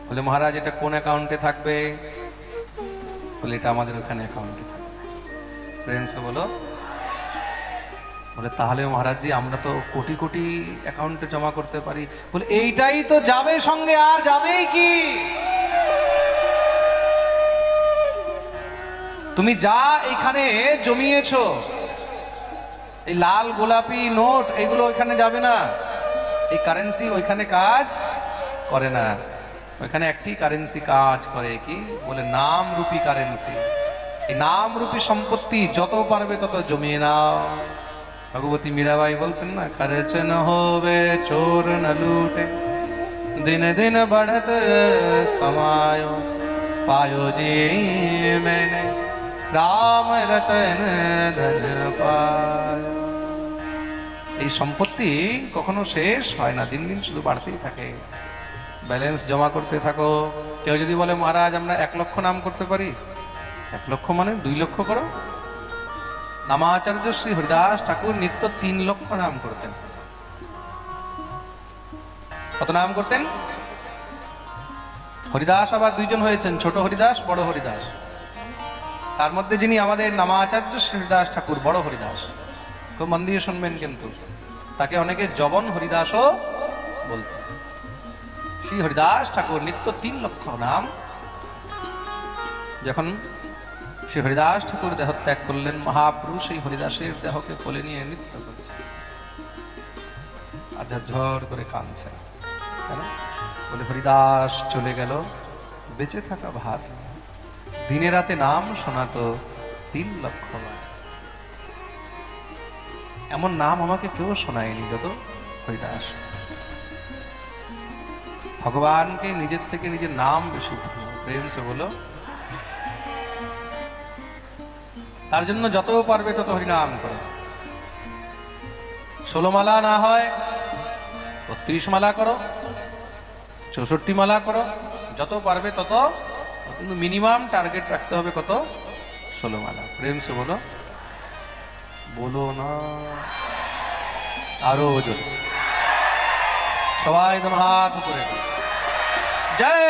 বলে মহারাজ এটা কোন অ্যাকাউন্টে থাকবে? বলে এটা আমাদের ওখানে অ্যাকাউন্টে থাকবে। ফ্রেন্ডস বলো, বলে তাহলে মহারাজজি আমরা তো কোটি কোটি অ্যাকাউন্টে জমা করতে পারি। বলে এইটাই তো যাবে সঙ্গে, আর যাবেই কি? তুমি যা এখানে জমিয়েছো, এই লাল গোলাপি নোট এগুলো ওইখানে যাবে না, এই কারেন্সি ওইখানে কাজ করে না। ওইখানে একটি কারেন্সি কাজ করে, কি বলে? নাম রূপী কারেন্সি। এই নাম রূপী সম্পত্তি যত পারবে তত জমিয়ে নাও। ভগবতী মীরাবাই বলছেন না, খরচ ন হবে চোর ন লুটে, দিন দিন बढ़त समाय पायो जी मैंने রাম রতন ধন পায়। এই সম্পত্তি কখনো শেষ হয় না, দিন দিন শুধু বাড়তেই থাকে। ব্যালেন্স জমা করতে থাকো। কেউ যদি বলে মহারাজ আমরা 1 লক্ষ নাম করতে পারি, 1 লক্ষ মানে 2 লক্ষ করো। নামাচার্য শ্রী হরিদাস ঠাকুর নিত্য 3 লক্ষ নাম করতেন। কত নাম করতেন? হরিদাস আবার 2 জন হয়েছেন, ছোট হরিদাস, বড় হরিদাস। তার মধ্যে যিনি আমাদের নামাচার্য শ্রী হরিদাস ঠাকুর, বড় হরিদাস, খুব মন দিয়ে শুনবেন কিন্তু, তাকে অনেকে জবন হরিদাসও বলতেন। শ্রী হরিদাস ঠাকুর নিত্য 3 লক্ষ নাম। যখন শ্রী হরিদাস ঠাকুর দেহত্যাগ করলেন, মহাপ্রভু সেই হরিদাসের দেহকে কোলে নিয়ে নৃত্য করছে, আর ঝরঝর করে কাঁদছে। কেন? বলে হরিদাস চলে গেল, বেঁচে থাকা ভাত, দিনে রাতে নাম শোনাতো 3 লক্ষ বার। এমন নাম আমাকে কেউ শোনায়নি যত হরিদাস। ভগবানকে নিজের থেকে নিজের নাম বেশি প্রেম সে বলো। তার জন্য যত পারবে তত হরিনাম করো। 16 মালা না হয় 32 মালা করো, 64 মালা করো, যত পারবে তত, কিন্তু মিনিমাম টার্গেট রাখতে হবে কত? 16 মালা। প্রেম সে বলো, বলো না আরো জোরে, সবাই একদম হাত উপরে। জয়